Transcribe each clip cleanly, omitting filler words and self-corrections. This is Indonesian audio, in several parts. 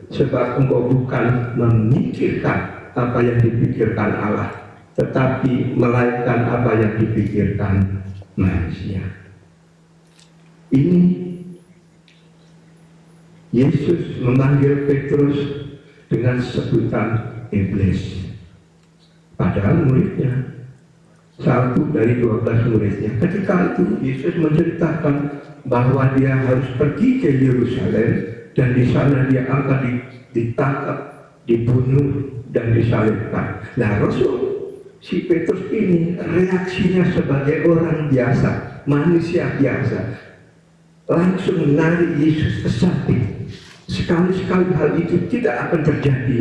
sebab engkau bukan memikirkan apa yang dipikirkan Allah, tetapi melainkan apa yang dipikirkan manusia. Ini Yesus memanggil Petrus dengan sebutan iblis, padahal muridnya, satu dari 12 muridnya. Ketika itu Yesus menceritakan bahwa dia harus pergi ke Yerusalem dan di sana dia akan ditangkap, dibunuh dan disalibkan. Nah, si Petrus ini reaksinya sebagai orang biasa, manusia biasa, langsung menarik Yesus ke samping. Sekali-sekali hal itu tidak akan terjadi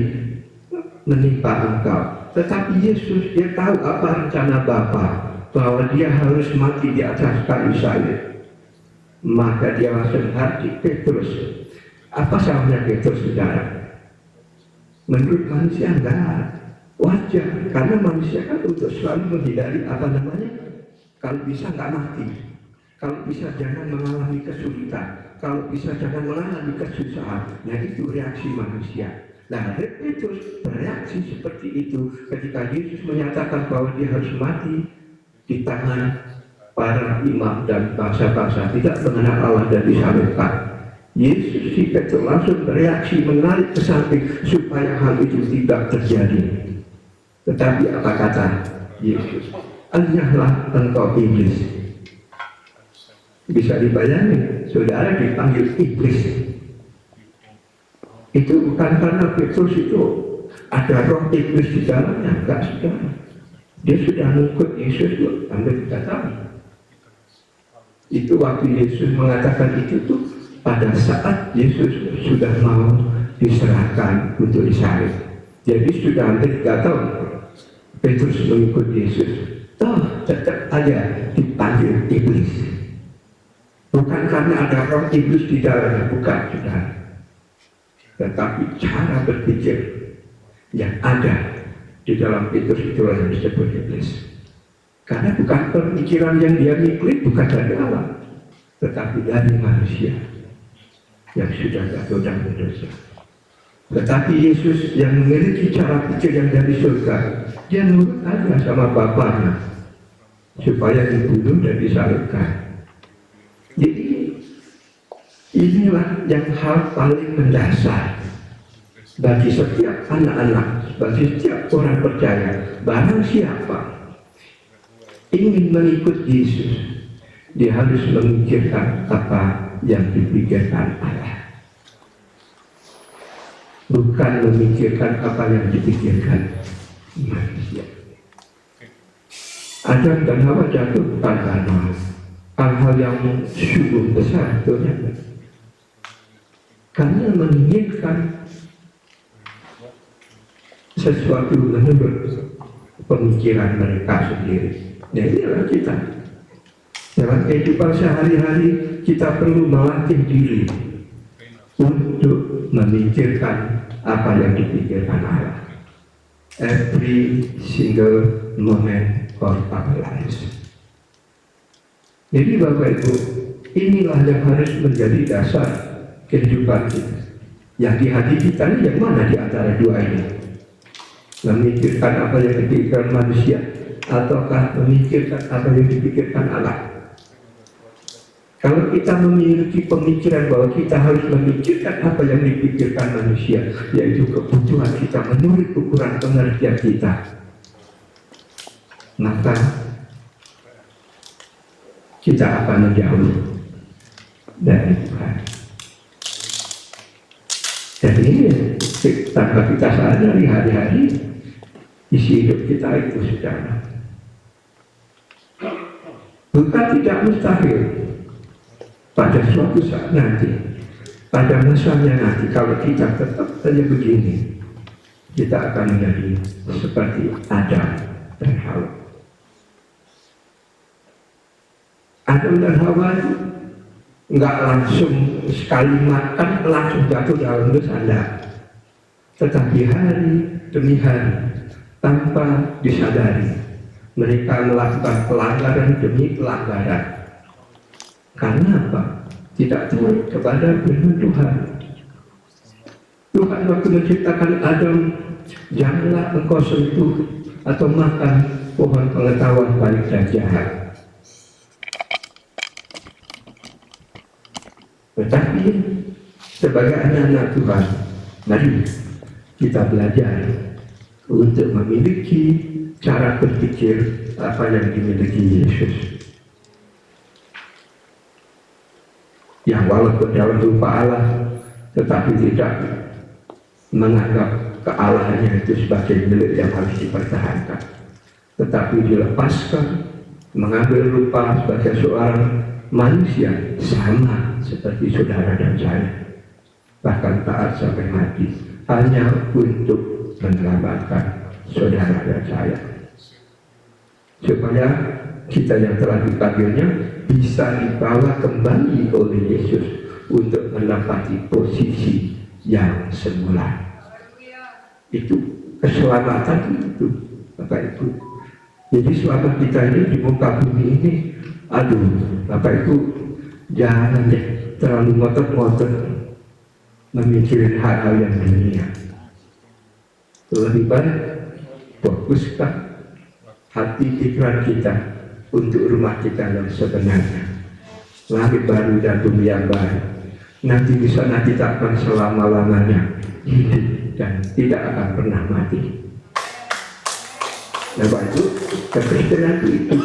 menimpa engkau. Tetapi Yesus, dia tahu apa rencana Bapa, bahwa dia harus mati di atas kayu salib. Maka dia langsung hati Petrus. Apa salahnya Petrus, saudara? Menurut manusia enggak wajar, karena manusia kan untuk selalu menghindari kalau bisa enggak mati, kalau bisa jangan mengalami kesulitan, kalau bisa jangan mengalami kesusahan. Nah, itu reaksi manusia. Nah, Petrus bereaksi seperti itu ketika Yesus menyatakan bahwa dia harus mati di tangan para imam dan bangsa-bangsa, tidak mengenal Allah dan disalibkan. Yesus, si Petrus langsung bereaksi, menarik ke samping supaya hal itu tidak terjadi. Tetapi apa kata Yesus? Enyahlah engkau iblis. Bisa dibayangkan, saudara dipanggil iblis. Itu bukan karena Petrus itu ada roh iblis di dalamnya, enggak, saudara. Dia sudah mengikut Yesus hampir 3 tahun. Itu waktu Yesus mengatakan itu tuh pada saat Yesus sudah mau diserahkan untuk disalib. Jadi sudah hampir 3 tahun Petrus mengikut Yesus. Toh tetap aja dipanggil iblis. Bukan karena ada roh iblis di dalamnya, bukan, saudara. Tetapi cara berpikir yang ada di dalam Petrus itulah yang disebut iblis. Karena bukan pemikiran yang dia miliki, bukan dari Allah, tetapi dari manusia yang sudah jatuh dan berdosa. Tetapi Yesus yang memiliki cara pikir yang dari surga, dia nurut aja sama Bapaknya supaya dibunuh dan disalibkan. Jadi inilah yang hal paling mendasar bagi setiap anak-anak, bagi setiap orang percaya. Barang siapa ingin mengikut Yesus, dia harus memikirkan apa yang dipikirkan Allah, bukan memikirkan apa yang dipikirkan manusia. Adam dan Hawa jatuh bukan karena hal-hal yang sungguh besar, ternyata karena menginginkan sesuatu menurut pemikiran mereka sendiri. Nah, inilah kita dalam kehidupan sehari-hari, kita perlu melatih diri untuk memikirkan apa yang dipikirkan Allah. Every single moment of our lives. Jadi Bapak Ibu, inilah yang harus menjadi dasar kehidupan kita. Yang di hati kita ini yang mana di antara dua ini? Memikirkan apa yang dipikirkan manusia, ataukah memikirkan apa yang dipikirkan Allah? Kalau kita memiliki pemikiran bahwa kita harus memikirkan apa yang dipikirkan manusia, yaitu kebutuhan kita menurut ukuran pengertian kita, maka kita akan menjauh dari Tuhan. Dan ini tanpa kita sadari hari-hari isi hidup kita itu sudah bukan tidak mustahil pada suatu saat nanti, pada masanya nanti, kalau kita tetap saja begini, kita akan menjadi seperti Adam dan Hawa. Adam dan Hawa itu nggak langsung sekali makan langsung jatuh dalam dosa, tetapi hari demi hari tanpa disadari mereka melakukan pelanggaran demi pelanggaran. Karena apa? Tidak taat kepada firman Tuhan. Tuhan waktu menciptakan Adam, janganlah engkau sentuh atau makan pohon pengetahuan baik dan jahat. Tetapi sebagai anak-anak Tuhan, mari kita belajar untuk memiliki cara berpikir apa yang dimiliki Yesus. Yang walaupun dalam rupa Allah, tetapi tidak menganggap kealahannya itu sebagai milik yang harus dipertahankan, tetapi dilepaskan, mengambil rupa sebagai seorang manusia sama seperti saudara dan saya, bahkan taat sampai mati hanya untuk menyelamatkan saudara dan saya, supaya kita yang telah dipanggilnya bisa dibawa kembali oleh Yesus untuk menempati posisi yang semula. Itu keselamatan itu, Bapak Ibu. Jadi selama kita ini di muka bumi ini, aduh Bapak Ibu, jangan deh terlalu ngotot-ngotot memikirin hal-hal yang dunia. Lebih baik fokuskan hati pikiran kita untuk rumah kita yang sebenarnya, langit baru dan bumi yang baru. Nanti di sana kita akan selama-lamanya hidup dan tidak akan pernah mati. Bapak Ibu, kekristenan itu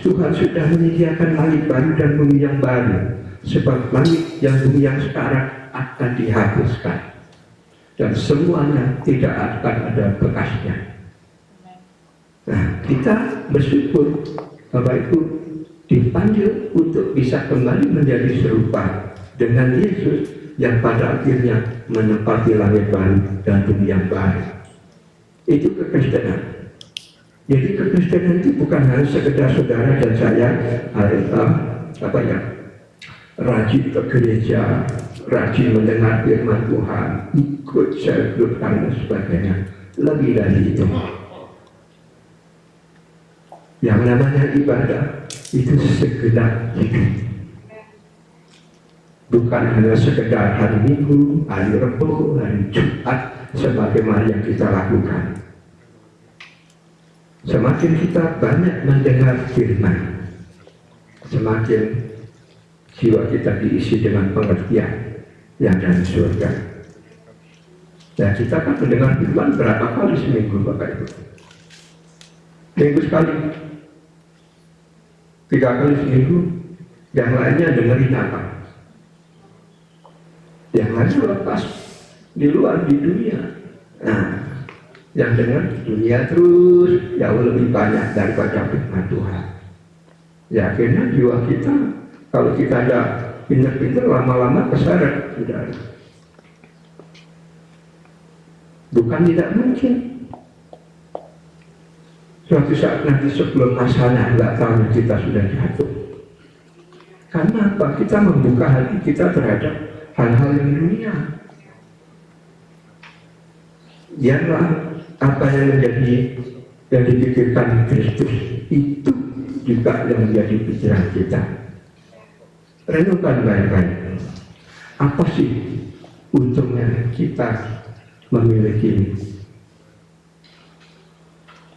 Tuhan sudah menyediakan langit baru dan bumi yang baru, sebab langit yang bumi yang sekarang akan dihapuskan dan semuanya tidak akan ada bekasnya. Nah, kita bersyukur Bapak Ibu dipanggil untuk bisa kembali menjadi serupa dengan Yesus yang pada akhirnya menempati langit baru dan bumi yang baru. Itu kekristenan. Jadi kekristenan itu bukan hanya sekedar saudara dan saya harus rajin ke gereja, rajin mendengar firman Tuhan, ikut self group dan sebagainya. Lebih dari itu, yang namanya ibadah itu segenap hidup, bukan hanya sekedar hari Minggu, hari Rebo, hari Jumat sebagaimana yang kita lakukan. Semakin kita banyak mendengar firman, semakin jiwa kita diisi dengan pengertian yang dari surga. Dan kita kan mendengar firman berapa kali seminggu Bapak Ibu? Minggu sekali, 3 kali seminggu. Yang lainnya dengerin apa? Yang lainnya lepas di luar, di dunia. Nah, yang dengar dunia terus jauh lebih banyak daripada firman Tuhan. Ya akhirnya jiwa kita, kalau kita ada pinter-pinter, lama-lama keseret, sudah. Bukan tidak mungkin suatu saat nanti sebelum masanya nggak tahu kita sudah jatuh. Karena apa? Kita membuka hati kita terhadap hal-hal yang dunia. Biarlah apa yang dipikirkan Kristus itu juga yang menjadi pikiran kita. Renungkan baik-baik. Apa sih untungnya kita memiliki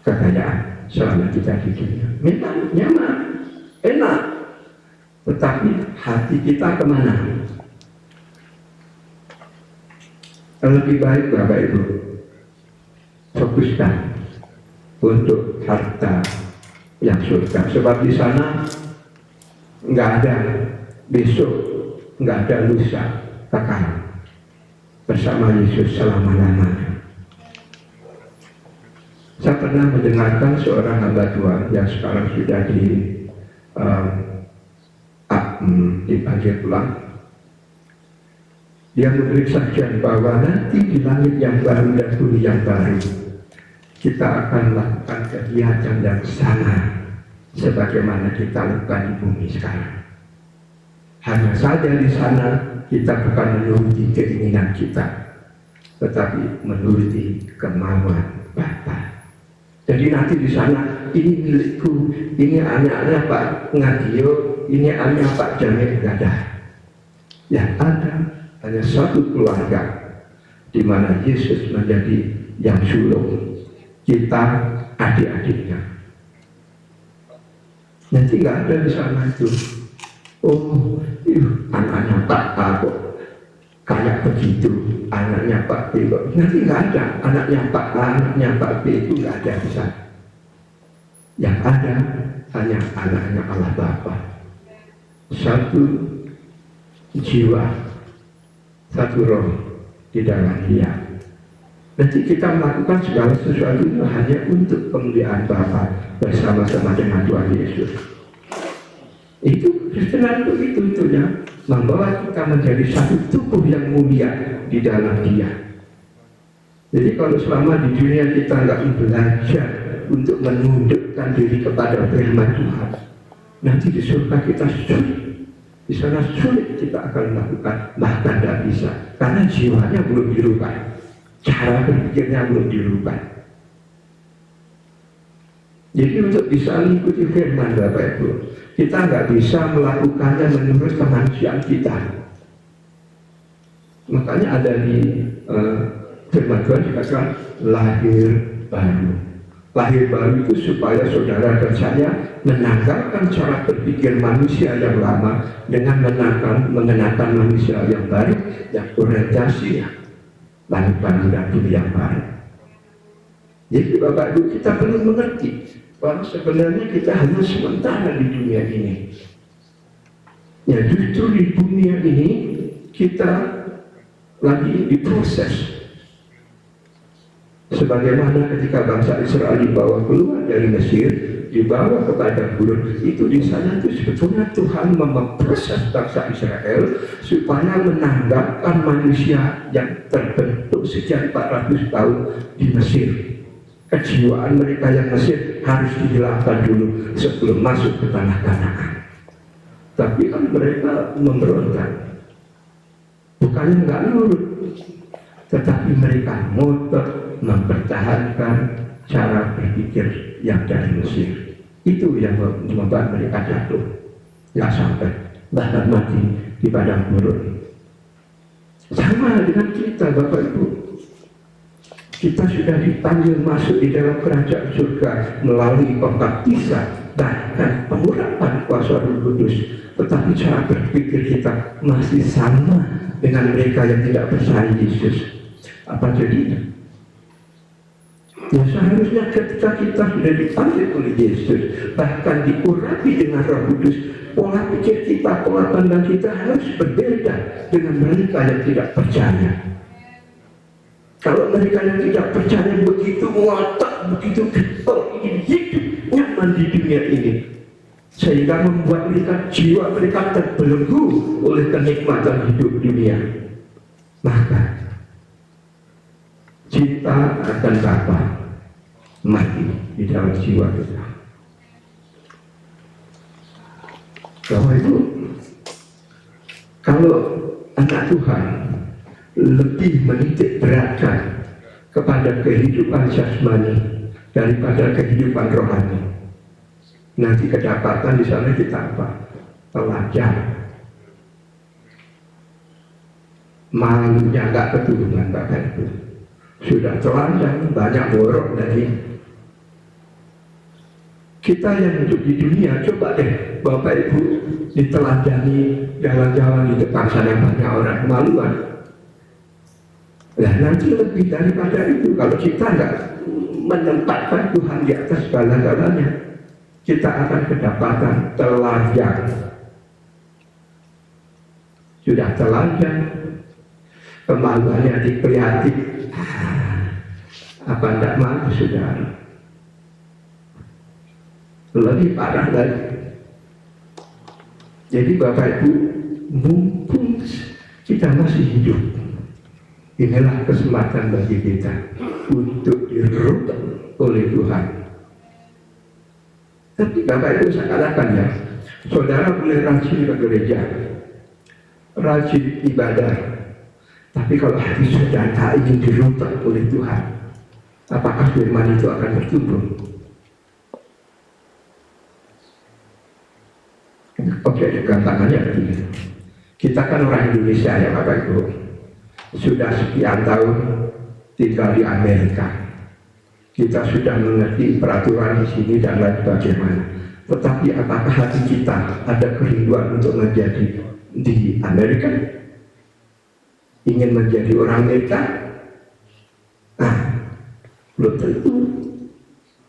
kekayaan selama kita di dunia? Memang nyaman, enak, tetapi hati kita kemana? Lebih baik Bapak Ibu fokuskan untuk harta yang surga, sebab di sana nggak ada besok, nggak ada lusa, kekal bersama Yesus selama-lamanya. Saya pernah mendengarkan seorang hamba Tuhan yang sekarang sudah dipanggil pulang. Dia memberi saksian bahwa nanti di langit yang baru dan bumi yang baru kita akan melakukan kegiatan yang sama sebagaimana kita lakukan di bumi sekarang. Hanya saja di sana kita bukan menuruti keinginan kita, tetapi menuruti kemauan Bapa. Jadi nanti di sana, ini milikku, ini anak-anak Pak Ngadio, ini anak Pak Jamil, nggak ada. Yang ada hanya satu keluarga di mana Yesus menjadi yang sulung, kita adik-adiknya. Nanti nggak ada di sana itu. Oh, anaknya Pak A kok kayak begitu, anaknya Pak B kok. Nanti nggak ada anaknya Pak A, anaknya Pak B, itu nggak ada di sana. Yang ada hanya anaknya Allah Bapa. Satu jiwa, satu roh di dalam Dia. Nanti kita melakukan segala sesuatu itu hanya untuk kemuliaan Bapa bersama-sama dengan Tuhan Yesus. Itu Kristenan itu ya, membawa kita menjadi satu tubuh yang mulia di dalam Dia. Jadi kalau selama di dunia kita nggak belajar untuk menundukkan diri kepada firman Tuhan, nanti di surga kita sulit. Di sana sulit kita akan melakukan, bahkan tidak bisa, karena jiwanya belum dirubah, cara berpikirnya belum dirubah. Jadi untuk bisa mengikuti firman Bapak Ibu, kita nggak bisa melakukannya menurut kemanusiaan kita. Makanya ada di firman Tuhan dikatakan lahir baru. Lahir baru itu supaya saudara dan saya menanggalkan cara berpikir manusia yang lama dengan mengenakan manusia yang baru, yang orientasinya langit baru dan bumi yang baru. Jadi Bapak Ibu, kita perlu mengerti bahwa sebenarnya kita hanya sementara di dunia ini. Ya justru di dunia ini kita lagi diproses. Sebagaimana ketika bangsa Israel dibawa keluar dari Mesir, dibawa kepada gurun, itu di sana itu sebetulnya Tuhan memproses bangsa Israel supaya menanggapkan manusia yang terbentuk sejak 400 tahun di Mesir. Kejiwaan mereka yang Mesir harus dihilangkan dulu sebelum masuk ke tanah Kanaan. Tapi kan mereka memberontak, bukannya nggak nurut, tetapi mereka ngotot mempertahankan cara berpikir yang dari Mesir. Itu yang membuat mereka jatuh, nggak sampai bahkan mati di padang gurun. Sama dengan kita Bapak Ibu, kita sudah dipanggil masuk di dalam kerajaan surga melalui pembaptisan, bahkan pengurapan kuasa Roh Kudus. Tetapi cara berpikir kita masih sama dengan mereka yang tidak percaya Yesus. Apa jadinya? Ya seharusnya ketika kita sudah dipanggil oleh Yesus, bahkan diurapi dengan Roh Kudus, pola pikir kita, pola pandang kita harus berbeda dengan mereka yang tidak percaya. Kalau mereka yang tidak percaya begitu ngotot, begitu getol, ingin hidup nyaman di dunia ini, sehingga membuat mereka, jiwa mereka terbelenggu oleh kenikmatan hidup dunia, maka cinta akan Bapa mati di dalam jiwa kita. Bahwa itu, kalau anak Tuhan lebih menitik beratkan kepada kehidupan jasmani daripada kehidupan rohani, nanti kedapatan di sana kita apa? Telanjang, malunya nggak keturunan Bapak Ibu. Sudah telanjang, banyak borok dari kita yang hidup di dunia. Coba deh Bapak Ibu ditelanjangi jalan-jalan di depan sana, banyak orang kemaluan. Nah nanti lebih daripada itu, kalau kita nggak menempatkan Tuhan di atas segala-galanya, kita akan kedapatan telanjang. Sudah telanjang, kemaluannya dikelihati. Apa tidak malu saudara? Lebih parah lagi. Jadi Bapak Ibu, mumpung kita masih hidup, inilah kesempatan bagi kita untuk dirubah oleh Tuhan. Tapi Bapak Ibu saya katakan ya, saudara boleh rajin ke gereja, rajin ibadah, tapi kalau hati saudara tak ingin dirubah oleh Tuhan, apakah firman itu akan bertumbuh? Oke, gampangannya begini. Kita kan orang Indonesia ya Bapak Ibu. sudah sekian tahun tinggal di Amerika. Kita sudah mengerti peraturan di sini dan lain bagaimana. Tetapi apakah hati kita ada kerinduan untuk menjadi di Amerika? Ingin menjadi orang Amerika? Nah, belum tentu.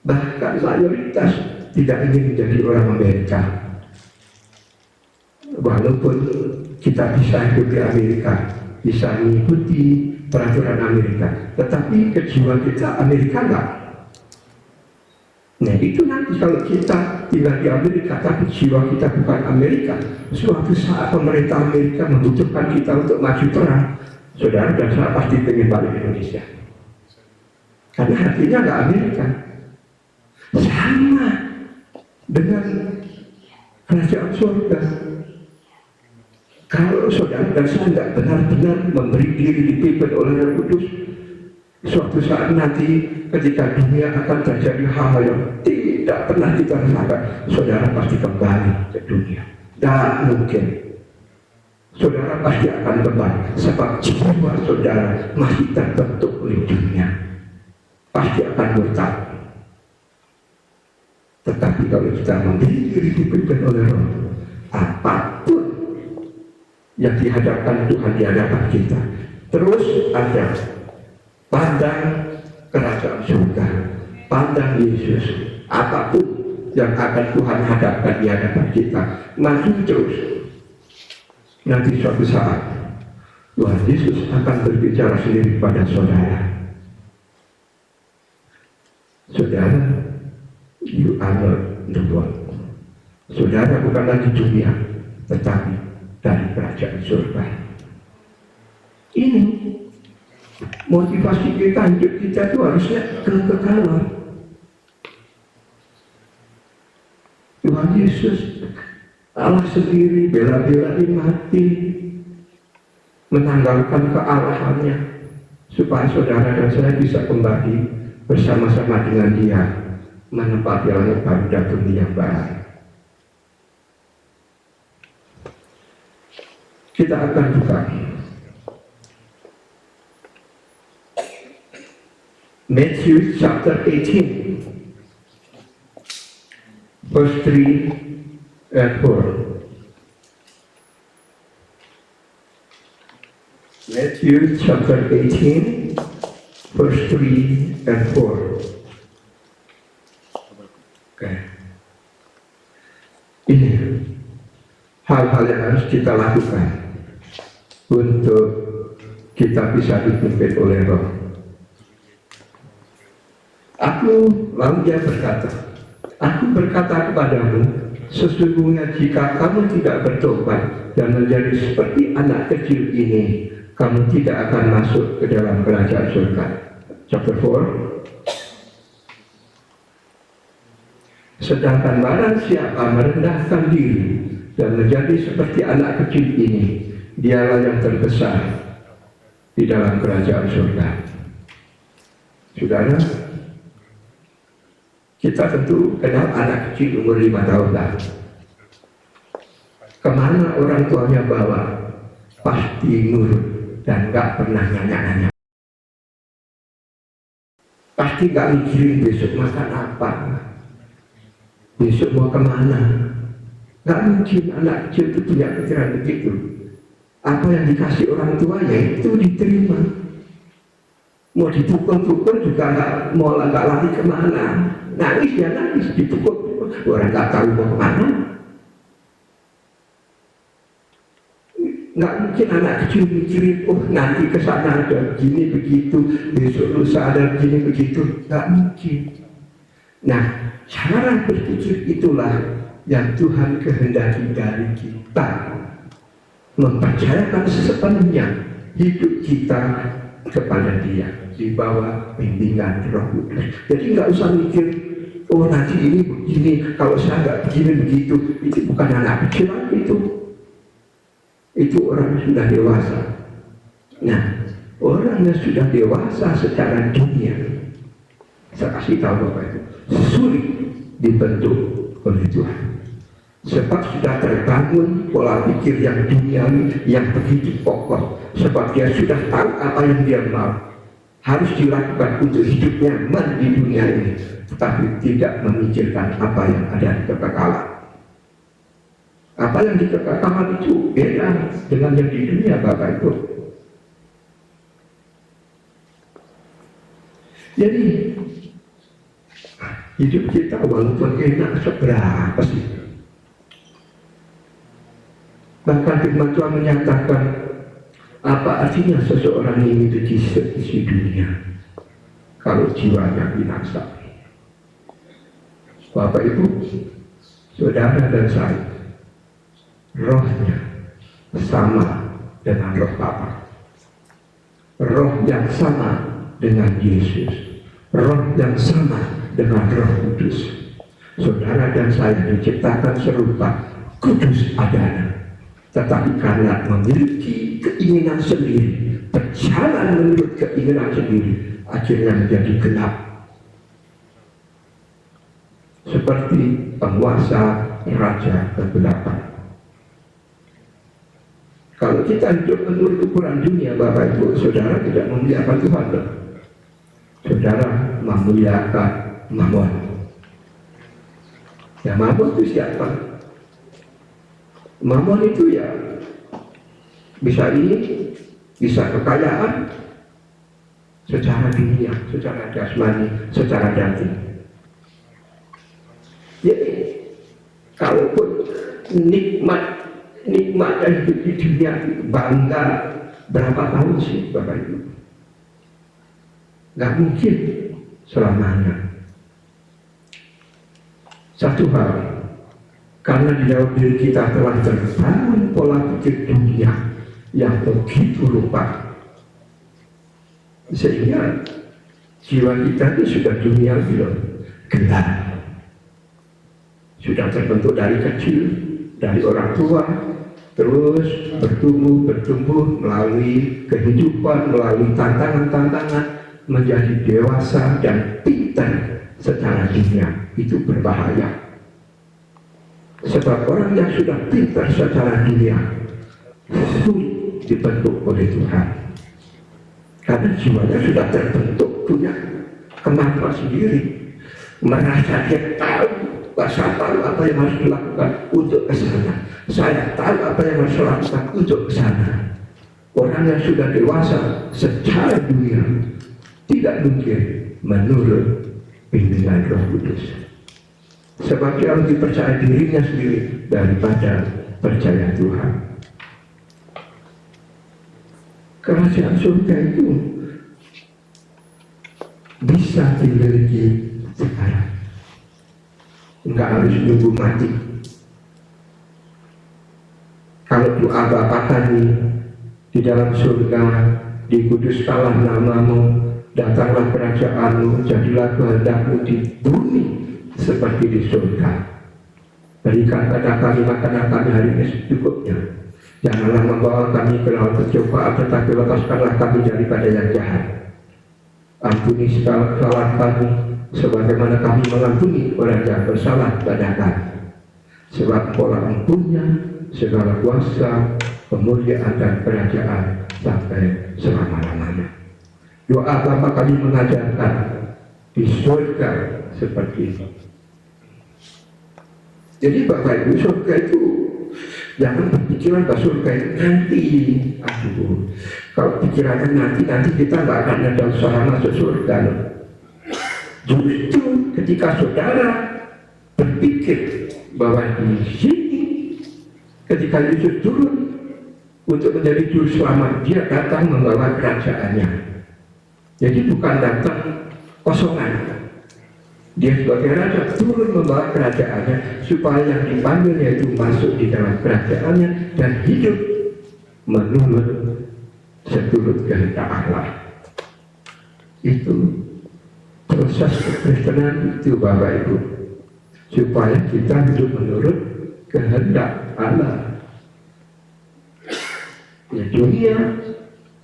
Bahkan mayoritas tidak ingin menjadi orang Amerika. Walaupun kita bisa hidup di Amerika, bisa mengikuti peraturan Amerika, tetapi kejiwaan kita Amerika enggak. Nah itu nanti kalau kita tinggal di Amerika tapi jiwa kita bukan Amerika, suatu saat pemerintah Amerika membutuhkan kita untuk maju perang, saudara dan saya pasti ingin balik ke Indonesia karena hatinya enggak Amerika. Sama dengan kerajaan surga. Kalau saudara dan saya tidak benar-benar memberi diri dipimpin oleh Roh Kudus, suatu saat nanti ketika dunia akan terjadi hal-hal yang tidak pernah kita rasakan, saudara pasti kembali ke dunia. Tidak mungkin. Saudara pasti akan kembali, sebab jiwa saudara masih terbentuk oleh dunia. Pasti akan murtad. Tetapi kalau kita memberi diri dipimpin oleh Roh, apapun yang dihadapkan Tuhan di hadapan kita, terus ada pandang kerajaan surga, pandang Yesus, apapun yang akan Tuhan hadapkan di hadapan kita, maju terus. Nanti suatu saat Tuhan Yesus akan berbicara sendiri pada saudara. Saudara, you are not the world. Saudara bukan lagi dunia, tetapi dari kerajaan surga. Ini motivasi kita, hidup kita itu harusnya kekekalan. Tuhan Yesus Allah sendiri bela-belain mati menanggalkan kealahannya supaya saudara dan saya bisa kembali bersama-sama dengan Dia menempati langit baru dan bumi yang baru. Kita akan buka Matthew chapter 18 verse 3 and 4. Matthew chapter 18 verse 3 and 4. Okay. Ini hal-hal yang harus kita lakukan untuk kita bisa dipimpin oleh Roh. Lalu Dia berkata, aku berkata kepadamu, sesungguhnya jika kamu tidak bertobat dan menjadi seperti anak kecil ini, kamu tidak akan masuk ke dalam kerajaan surga. Chapter 4. Sedangkan barang siapa merendahkan diri dan menjadi seperti anak kecil ini, dialah yang terbesar di dalam kerajaan surga. Saudara, kita tentu kenal anak kecil umur 5 tahun lah. Kemana orang tuanya bawa, pasti nurut dan gak pernah nanya-nanya. Pasti gak mikirin besok makan apa, besok mau kemana. Gak mungkin anak kecil itu punya pikiran begitu. Apa yang dikasih orang tuanya itu diterima. Mau dipukul-pukul juga nggak lari kemana. Nangis ya nangis, dipukul orang nggak tahu mau kemana. Nggak mungkin anak kecil mikirin, oh nanti kesana ada begini begitu, besok lusa ada begini begitu. Nggak mungkin. Nah, cara berpikir itulah yang Tuhan kehendaki dari kita, mempercayakan sepenuhnya hidup kita kepada Dia di bawah bimbingan Roh Kudus. Jadi nggak usah mikir, oh nanti ini begini, kalau saya nggak begini begitu. Itu bukan anak kecil lagi itu orang yang sudah dewasa. Nah, orang yang sudah dewasa secara dunia, saya kasih tahu Bapak itu sulit dibentuk oleh Tuhan. Sebab sudah terbangun pola pikir yang duniawi yang begitu pokok. Sebab dia sudah tahu apa yang dia mau harus dilakukan untuk hidupnya di dunia ini, tetapi tidak memikirkan apa yang ada di kekekalan. Apa yang di kekekalan itu beda dengan yang di dunia, Bapak Ibu. Jadi hidup kita walaupun enak seberapa sih? Bahkan firman Tuhan menyatakan, apa artinya seseorang ini memiliki dunia kalau jiwanya binasa? Bapak Ibu, saudara dan saya, rohnya sama dengan roh Bapa, roh yang sama dengan Yesus, roh yang sama dengan Roh Kudus. Saudara dan saya diciptakan serupa, kudus adanya. Tetapi karena memiliki keinginan sendiri, berjalan menurut keinginan sendiri, akhirnya menjadi gelap. Seperti penguasa raja kegelapan. Kalau kita hidup menurut ukuran dunia, Bapak Ibu, saudara tidak memuliakan Tuhan. Saudara memuliakan Mamon. Ya, Mamon itu siapa? Mamon itu ya bisa ini, bisa kekayaan secara dunia, secara jasmani, secara daging. Jadi kalaupun nikmat yang hidup di dunia bangga berapa tahun sih, Bapak Ibu? Gak mungkin selamanya. Satu hal, karena di dalam diri kita telah terbangun pola pikir dunia yang begitu rupa, sehingga jiwa kita itu sudah dunia gelap, sudah terbentuk dari kecil, dari orang tua, terus bertumbuh melalui kehidupan, melalui tantangan-tantangan, menjadi dewasa dan pintar secara dunia. Itu berbahaya. Sebab orang yang sudah pintar secara dunia sulit dibentuk oleh Tuhan, karena jiwanya sudah terbentuk, punya kemampuan sendiri, merasa dia tahu, saya tahu apa yang harus dilakukan untuk ke sana, saya tahu apa yang harus dilakukan untuk ke sana. Orang yang sudah dewasa secara dunia tidak mungkin menurut pimpinan Roh Kudus. Sebab dia lebih percaya dirinya sendiri daripada percaya Tuhan. Kerajaan surga itu bisa dimiliki sekarang, enggak harus nunggu mati. Kalau doa Bapa Kami di dalam surga, dikuduskanlah namamu, datanglah kerajaanmu, jadilah kehendakmu di bumi seperti di surga. Berikan pada kami makanan kami hari ini secukupnya. Janganlah membawa kami ke dalam pencobaan, tetapi lepaskanlah kami daripada yang jahat. Ampuni segala kesalahan kami, sebagaimana kami mengampuni orang yang bersalah pada kami. Sebab Engkau-lah yang punya segala kuasa, kemuliaan dan kerajaan sampai selama-lamanya. Doa Bapa Kami mengajarkan di surga seperti itu. Jadi Bapak Ibu, surga itu jangan berpikiran bahwa surga itu nanti. Aduh, kalau pikirannya nanti kita nggak akan ada usaha masuk surga. Justru ketika saudara berpikir bahwa di sini, ketika Yesus turun untuk menjadi juru selamat, dia datang membawa kerajaannya. Jadi bukan datang kosongan. Dia sebagai raja turun membawa kerajaannya, supaya yang dipanggilnya itu masuk di dalam kerajaannya dan hidup menurut seturut kehendak Allah. Itu proses kekristenan itu, Bapak Ibu, supaya kita hidup menurut kehendak Allah. Ya, dunia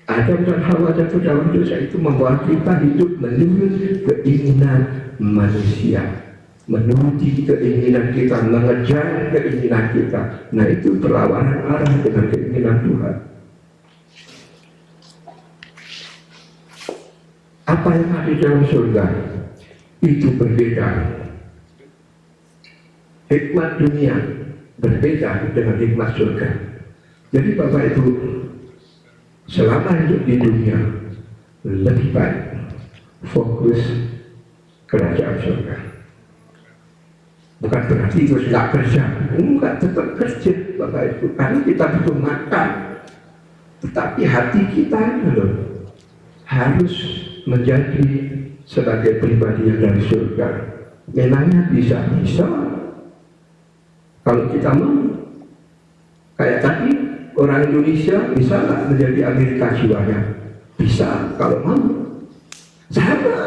Adam dan Hawa jatuh dalam dosa itu membawa kita hidup menurut keinginan manusia. menuruti keinginan kita, mengejar keinginan kita. Nah, itu perlawanan arah dengan keinginan Tuhan. Apa yang ada di dalam surga itu berbeda. Hikmat dunia berbeda dengan hikmat surga. Jadi Bapak Ibu, selama hidup di dunia, lebih baik fokus kerajaan surga. Bukan berarti terus nggak kerja, enggak, tetap kerja Bapak Ibu, karena kita butuh makan. Tetapi hati kita loh harus menjadi sebagai pribadi yang dari surga. Memangnya bisa kalau kita mau. Kayak tadi orang Indonesia bisa nggak menjadi Amerika jiwanya? Bisa kalau mau. Sama.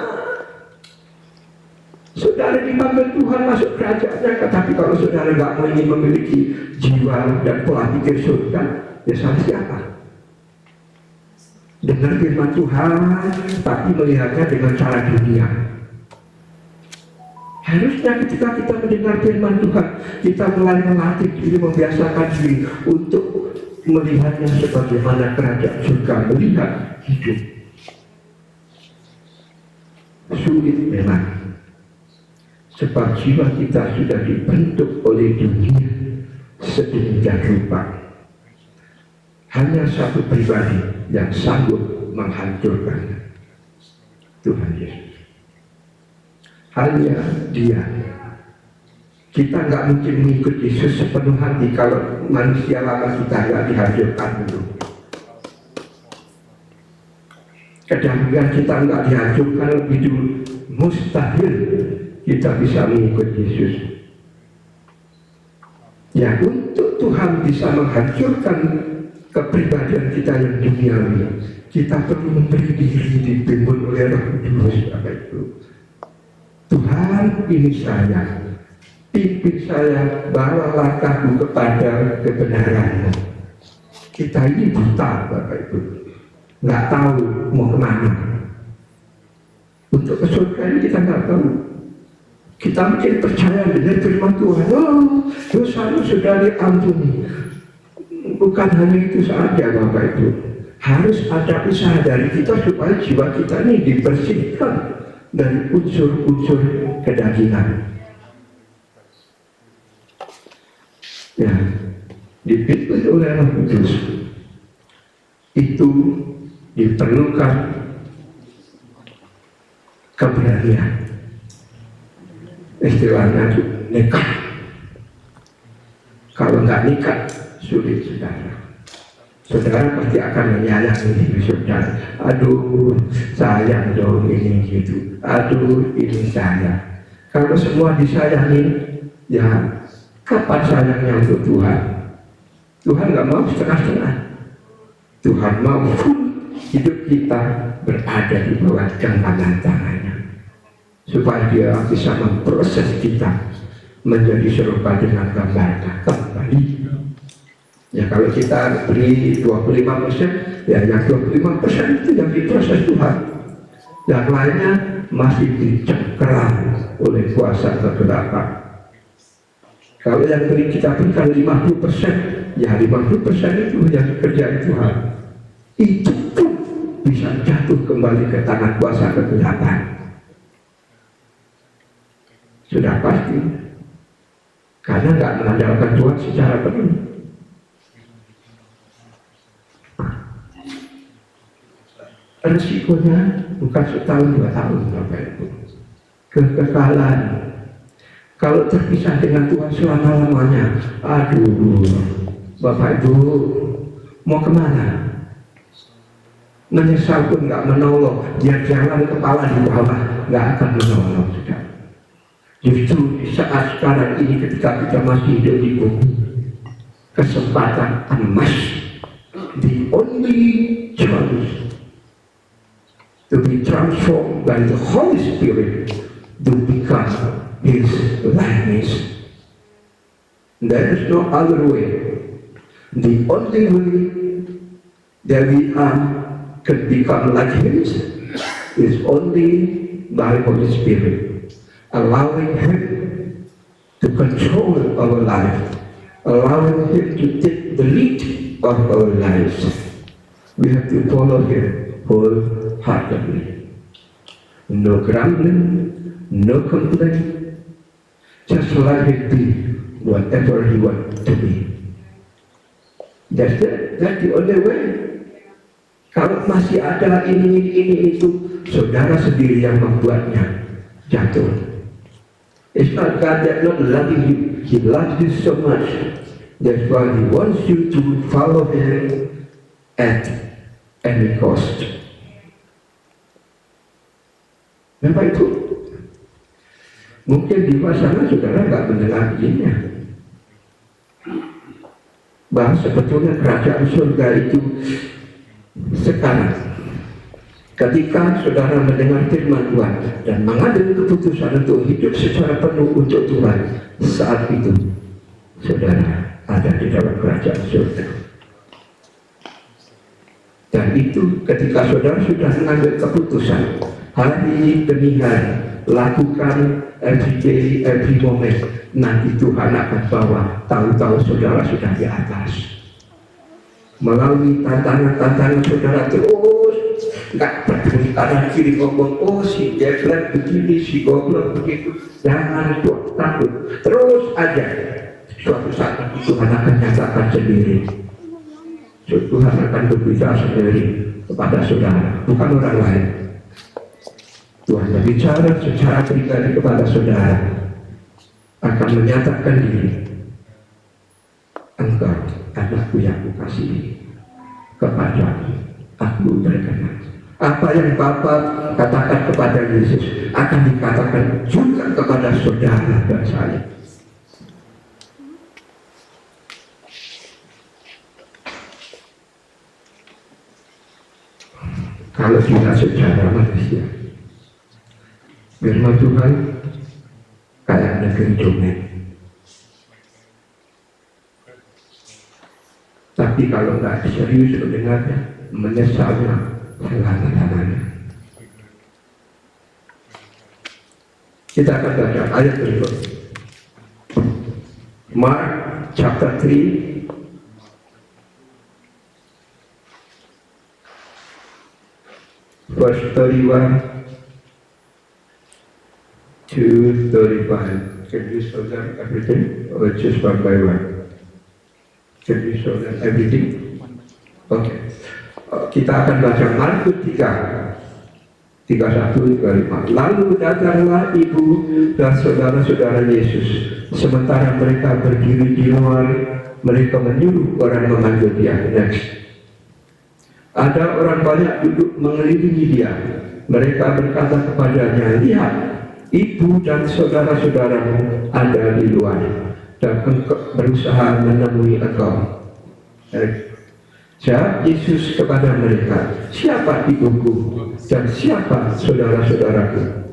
Saudara dipanggil Tuhan masuk kerajaannya, tapi kalau saudara nggak ingin memiliki jiwa dan pola pikir surga, ya salah siapa? Dengar firman Tuhan, tapi melihatnya dengan cara dunia. Harusnya ketika kita mendengar firman Tuhan, kita mulai melatih diri, membiasakan diri untuk melihatnya sebagaimana kerajaan surga melihat hidup. Sulit memang, sebab jiwa kita sudah dibentuk oleh dunia sedemikian rupa. Hanya satu pribadi yang sanggup menghancurkannya, Tuhan Yesus. Hanya Dia. Kita nggak mungkin mengikut Yesus sepenuh hati kalau manusia lama kita nggak dihancurkan dulu. Kedahuluan kita nggak dihancurkan lebih dulu, mustahil kita bisa mengikut Yesus. Ya, untuk Tuhan bisa menghancurkan kepribadian kita yang duniawi, kita perlu memberi diri dipimpin oleh Roh Kudus. Apa itu? Tuhan, ini saya, pimpin saya, bawa langkahku kepada kebenaran-Mu. Kita ini buta, Bapak Ibu, nggak tahu mau kemana. Untuk ke surga ini kita nggak tahu. Kita mungkin percaya dengan firman Tuhan, oh, dosamu sudah diampuni. Bukan hanya itu saja Bapak Ibu, harus ada usaha dari kita supaya jiwa kita ini dibersihkan dari unsur-unsur kedagingan. Ya, dipimpin oleh Roh Kudus. Itu diperlukan keberanian. Istilahnya itu nekat. Kalau nggak nekat, sulit saudara. Saudara pasti akan menyayangi diri saudara. Aduh, sayang dong ini gitu. Aduh, ini saya. Kalau semua disayangi, ya kapan sayangnya untuk Tuhan? Tuhan nggak mau setengah-setengah. Tuhan mau full hidup kita berada di bawah genggaman tangannya, supaya Dia bisa memproses kita menjadi serupa dengan gambarnya kembali. Ya, kalau kita beri 25%, ya yang 25% itu yang diproses Tuhan. Yang lainnya masih dicengkeram oleh kuasa kegelapan. Kalau yang kita berikan 50%, ya 50% itu yang dikerjain Tuhan. Itu pun bisa jatuh kembali ke tangan kuasa kegelapan. Sudah pasti, karena nggak mengandalkan Tuhan secara penuh. Resikonya bukan setahun 2 tahun, Bapak Ibu. Kekekalan. Kalau terpisah dengan Tuhan selama-lamanya, aduh, Bapak Ibu, mau kemana? Menyesal pun nggak menolong. Dia jalan kepala di bawah, nggak akan menolong, sudah. Justru di saat sekarang ini, ketika kita masih hidup di bumi, kesempatan emas, the only choice to be transformed by the Holy Spirit to become His likeness. There is no other way. The only way that we can become like Him is only by Holy Spirit, allowing Him to control our life, allowing Him to take the lead of our lives. We have to follow Him wholeheartedly. No grumbling, no complaint, just let Him be whatever He wants to be. That's the only way. Kalau masih ada ini itu, saudara sendiri yang membuatnya jatuh. It's not God that not loving you. He loves you so much. That's why He wants you to follow Him at any cost. Kenapa itu? Mungkin di sana saudara nggak mendengar ini. Bahwa sebetulnya kerajaan surga itu sekarang, ketika saudara mendengar firman Tuhan dan mengambil keputusan untuk hidup secara penuh untuk Tuhan, saat itu saudara ada di dalam kerajaan surga. Dan itu ketika saudara sudah mengambil keputusan, hari demi hari, lakukan every day, every moment, nanti Tuhan akan bawa, tahu-tahu saudara sudah di atas. Melalui tantangan-tantangan saudara terus, nggak peduli kanan kiri ngomong, oh si Jeffrey begini, si goblok begitu, jangan takut, terus aja. Suatu saat nanti Tuhan akan nyatakan sendiri. Tuhan akan berbicara sendiri kepada saudara, bukan orang lain. Tuhan berbicara secara pribadi kepada saudara, akan menyatakan diri. Engkau anakku yang kukasihi, kepadamu aku berkenan. Apa yang Bapa katakan kepada Yesus akan dikatakan juga kepada saudara dan saya. Kalau kita secara manusia, firman Tuhan kayak negeri dongeng. Tapi kalau nggak serius mendengarnya, menyesalnya selama-lamanya. Kita akan baca ayat berikut. Mark chapter 3 verse 31 to 35. Can you show them everything or just one by one? Can you show them everything? Oke. Kita akan baca Markus 3 31-35. Lalu datanglah ibu dan saudara-saudara Yesus. Sementara mereka berdiri di luar, mereka menyuruh orang memanggil dia. Next. Ada orang banyak duduk mengelilingi dia. Mereka berkata kepadanya, lihat, ibu dan saudara-saudaramu ada di luar dan engkau berusaha menemui engkau. Jawab Yesus kepada mereka, siapa ibuku dan siapa saudara-saudaraku?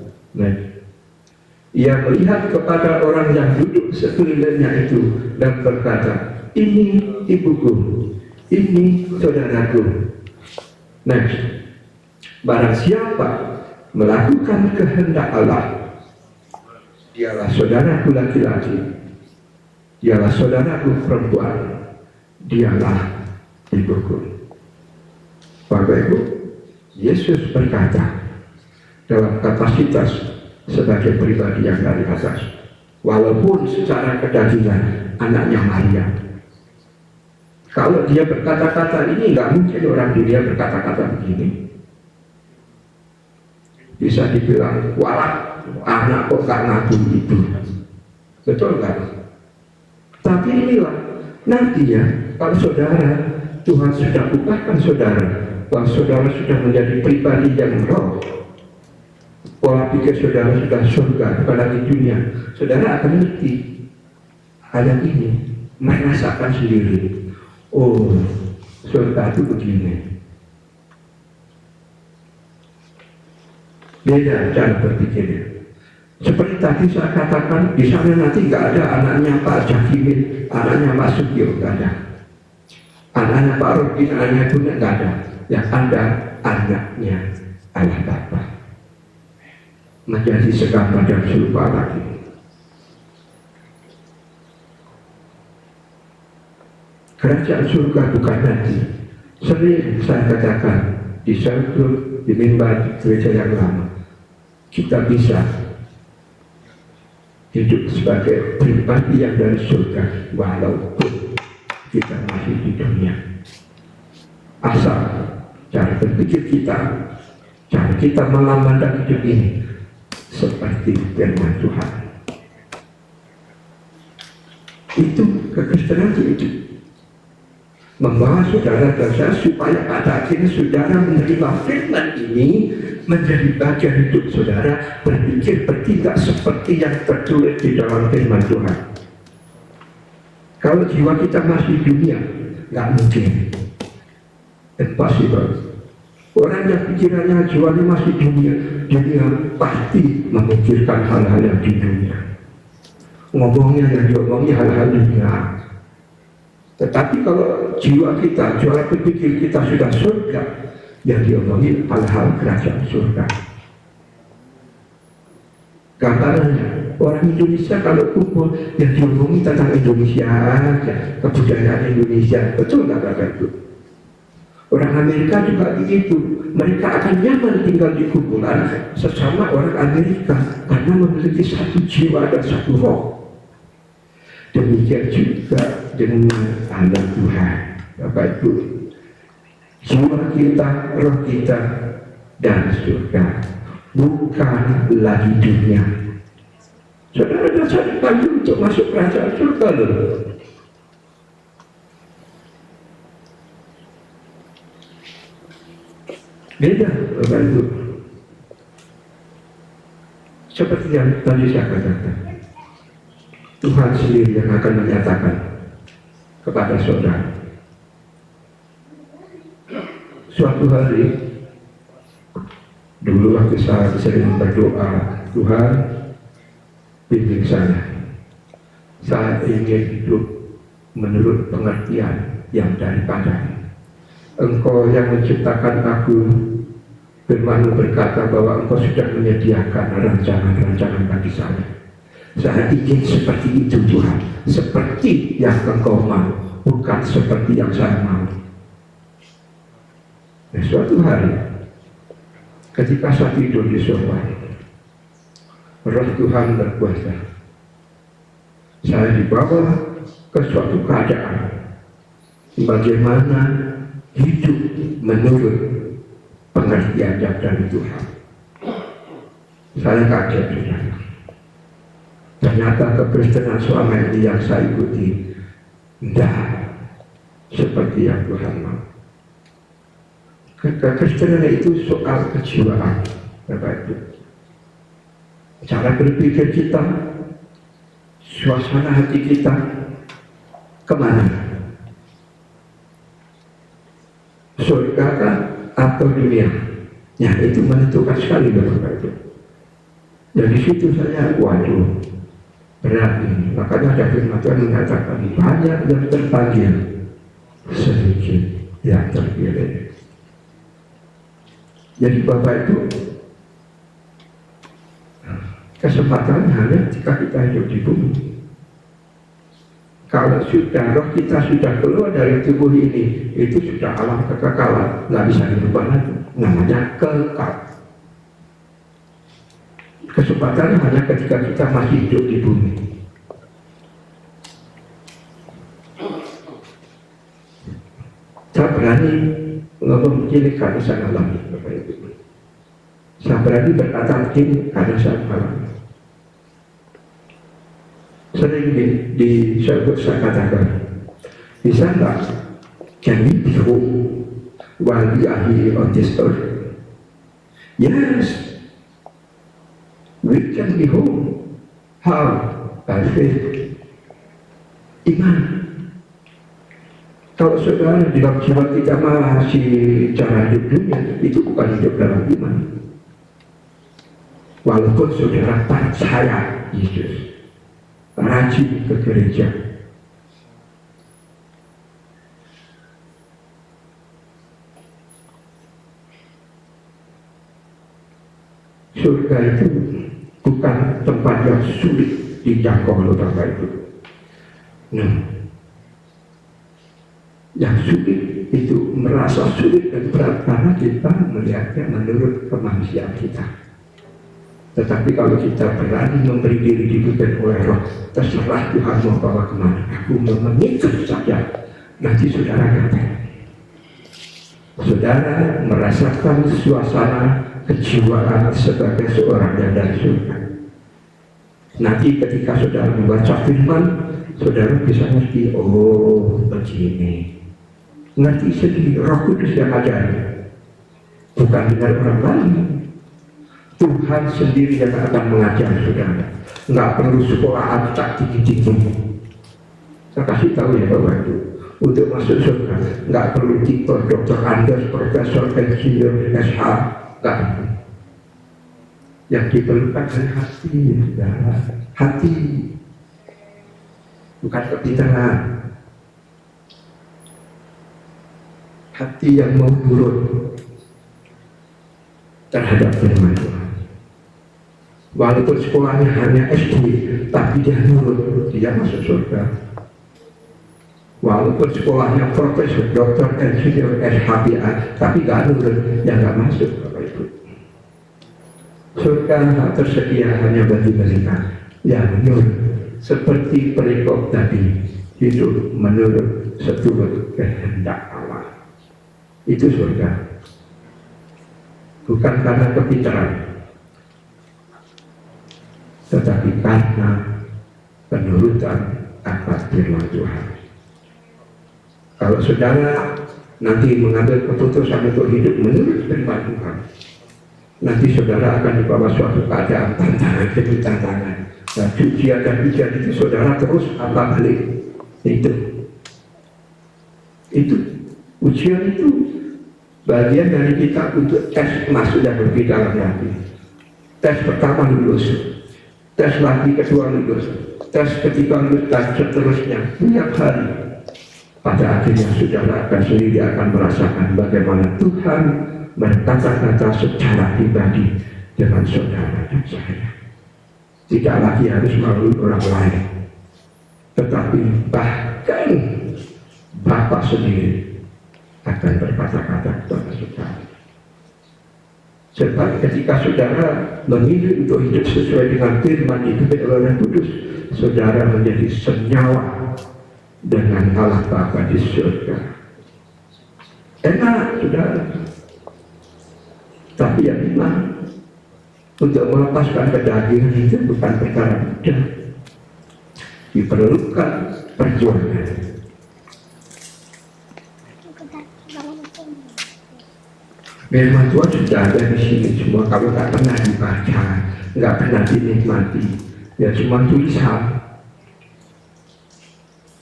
Ia melihat kepada orang yang duduk sekelilingnya itu dan berkata, ini ibuku, ini saudaraku. Next. Barang siapa melakukan kehendak Allah, dialah saudaraku laki-laki, dialah saudaraku perempuan, dialah ibuku. Bapak Ibu, Yesus berkata dalam kapasitas sebagai pribadi yang dari atas, walaupun secara kedagingan anaknya Maria. Kalau dia berkata-kata ini, nggak mungkin orang dia berkata-kata begini. Bisa dibilang, walah, anak kok gak ngaku itu. Betul kan? Tapi inilah, nanti ya, kalau saudara, Tuhan sudah bukakan saudara, bahwa saudara sudah menjadi pribadi yang roh. Pola pikir saudara sudah surga, bukan lagi dunia. Saudara akan ngerti ayat ini, merasakan sendiri. Oh, surga itu begini. Beda cara berpikirnya. Seperti tadi saya katakan, di sana nanti nggak ada anaknya Pak Jakimin, anaknya Pak Sugio, nggak ada. Anaknya Pak Rudin, anaknya Tuna, nggak ada. Yang ada anaknya Allah Bapa. Menjadi segambar dan serupa lagi. Kerajaan surga bukan nanti. Sering saya katakan di satu di mimbar gereja yang lama, kita bisa hidup sebagai pribadi yang dari surga walaupun kita masih di dunia. Asal cara berpikir kita, cara kita memandang hidup ini seperti firman Tuhan. Itu kekristenan itu membawa saudara dan saya supaya pada akhirnya saudara menerima firman ini menjadi bagian hidup saudara, berpikir bertindak seperti yang tertulis di dalam firman Tuhan. Kalau jiwa kita masih dunia, nggak mungkin, impossible. Orang yang pikirannya jiwanya masih dunia pasti memikirkan hal-hal yang di dunia. Ngomongnya yang diomongnya hal-hal dunia. Tetapi kalau jiwa kita, jiwa berpikir kita sudah surga, yang diomongin hal-hal kerajaan surga. Gambarannya, orang Indonesia kalau kumpul yang diomongin tentang Indonesia aja, kebudayaan Indonesia, betul nggak Bapak Ibu? Orang Amerika juga begitu, mereka akan nyaman tinggal di kumpulan sesama orang Amerika karena memiliki satu jiwa dan satu roh. Demikian juga dengan anak Tuhan, Bapak Ibu. Jiwa kita, roh kita dan surga, bukan lagi dunia. Saudara dan saya dipanggil untuk masuk kerajaan surga loh. Beda, Bapak Ibu. Seperti yang tadi saya katakan, Tuhan sendiri yang akan menyatakan kepada saudara. Suatu hari, dulu waktu saya sering berdoa, Tuhan bimbing saya ingin hidup menurut pengertian yang daripada Engkau yang menciptakan aku. Firman-Mu berkata bahwa Engkau sudah menyediakan rancangan-rancangan bagi saya. Saya ingin seperti itu Tuhan, seperti yang Engkau mau, bukan seperti yang saya mau. Nah, suatu hari ketika saya tidur di sofa, Roh Tuhan berkuasa. Saya dibawa ke suatu keadaan bagaimana hidup menurut pengertian dari Tuhan. Saya kaget. Ternyata kekristenan selama ini yang saya ikuti tidak seperti yang Tuhan mau. Kekristenan itu soal kejiwaan, Bapak Ibu. Cara berpikir kita, suasana hati kita, kemana? Surga atau dunia? Ya, itu menentukan sekali, Bapak Ibu. Dari situ saya, waduh, berat ini. Makanya ada firman Tuhan mengatakan, banyak yang terpanggil, sedikit yang terpilih. Jadi Bapak Ibu, kesempatan hanya jika kita hidup di bumi. Kalau sudah roh kita sudah keluar dari tubuh ini, itu sudah alam kekekalan, nggak bisa dirubah lagi, namanya kekal. Kesempatan hanya ketika kita masih hidup di bumi. Saya berani ngomong begini karena saya alami, Bapak Ibu. Saya berani berkata begini karena saya alami. Sering di saya katakan, bisa nggak can we be home while we are here on this earth? Yes, we can be home. How? By faith. Iman. Kalau saudara di dalam jiwa kita masih cara hidup dunia, itu bukan hidup dalam iman. Walaupun saudara percaya Yesus, rajin ke gereja, surga itu bukan tempat yang sulit dijangkau oleh Bapak Ibu. Nah, Yang sulit itu merasa sulit dan berat karena kita melihatnya menurut kemanusiaan kita. Tetapi kalau kita berani memberi diri dipimpin oleh Roh, terserah Tuhan mau bawa kemana. Aku mau mengikut saja. Nanti saudara katakan, saudara merasakan suasana kejiwaan sebagai seorang yang dari surga. Nanti ketika saudara membaca firman, saudara bisa ngerti, oh begini. Ngerti sendiri, Roh Kudus yang ajar, bukan dengan orang lain. Tuhan sendiri yang akan mengajar saudara. Nggak perlu sekolah acak tinggi-tinggi. Saya kasih tahu ya Bapak Ibu, untuk masuk surga nggak perlu tipe Dr. Andes, Profesor, Insinyur, SH, nggak. Yang diperlukan adalah hati, saudara. Hati, bukan kepintaran. Hati yang mau nurut terhadap firman Tuhan. Walaupun sekolahnya hanya SD, tapi dia nurut, dia masuk surga. Walaupun sekolahnya profesor, dokter, insinyur, SHBA, tapi nggak nurut, ya nggak masuk. Surga tersedia hanya bagi mereka yang menurut, seperti perikop tadi, hidup menurut seturut kehendak Allah. Itu surga, bukan karena kepintaran, tetapi karena penurutan atas firman Tuhan. Kalau saudara nanti mengambil keputusan untuk hidup menurut firman Tuhan, nanti saudara akan dibawa suatu keadaan tantangan demi tantangan. Nah, ujian dan ujian itu saudara terus apa balik. Itu ujian itu bagian dari kita untuk tes masuk dan lebih dalam lagi. Tes pertama lulus, tes lagi kedua lulus, tes ketiga lulus, dan seterusnya tiap hari. Pada akhirnya saudara akan sendiri akan merasakan bagaimana Tuhan berkata-kata secara pribadi dengan saudara dan saya. Tidak lagi harus melalui orang lain, tetapi bahkan Bapa sendiri akan berkata-kata kepada saudara. Sebab ketika saudara memilih untuk hidup sesuai dengan firman itu oleh Roh Kudus, saudara menjadi senyawa dengan Allah Bapa di surga. Enak, saudara. Tapi yang memang untuk melepaskan kedagingan itu bukan perkara mudah. Diperlukan perjuangan. Firman Tuhan sudah ada di sini semua. Kalau tak pernah dibaca, nggak pernah dinikmati, ya cuma tulisan.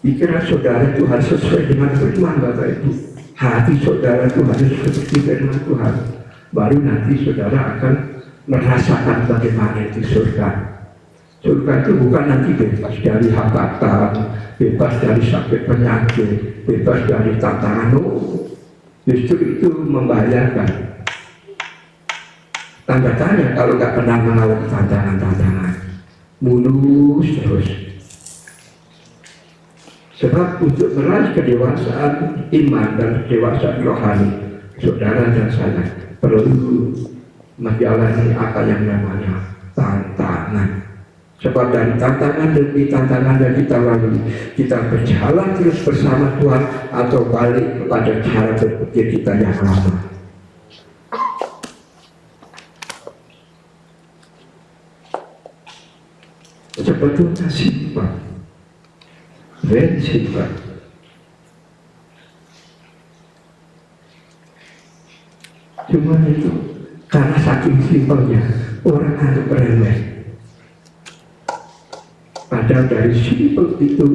Pikiran saudara itu harus sesuai dengan firman Bapak Ibu. Hati saudara itu harus seperti firman Tuhan. Baru nanti saudara akan merasakan bagaimana itu surga. Surga itu bukan nanti bebas dari hambatan, bebas dari sakit penyakit, bebas dari tantangan. Justru itu membahayakan. Tanda tanya kalau nggak pernah mengalami tantangan-tantangan, mulus terus. Sebab untuk meraih kedewasaan iman dan kedewasaan rohani, saudara dan saya perlu menjalani apa yang namanya tantangan. Sebab dari tantangan demi tantangan yang kita lalui, kita berjalan terus bersama Tuhan atau balik kepada cara berpikir kita yang lama. Sebetulnya simpel, very simple. Cuma itu karena saking simpelnya orang anggap remeh. Padahal dari simpel itu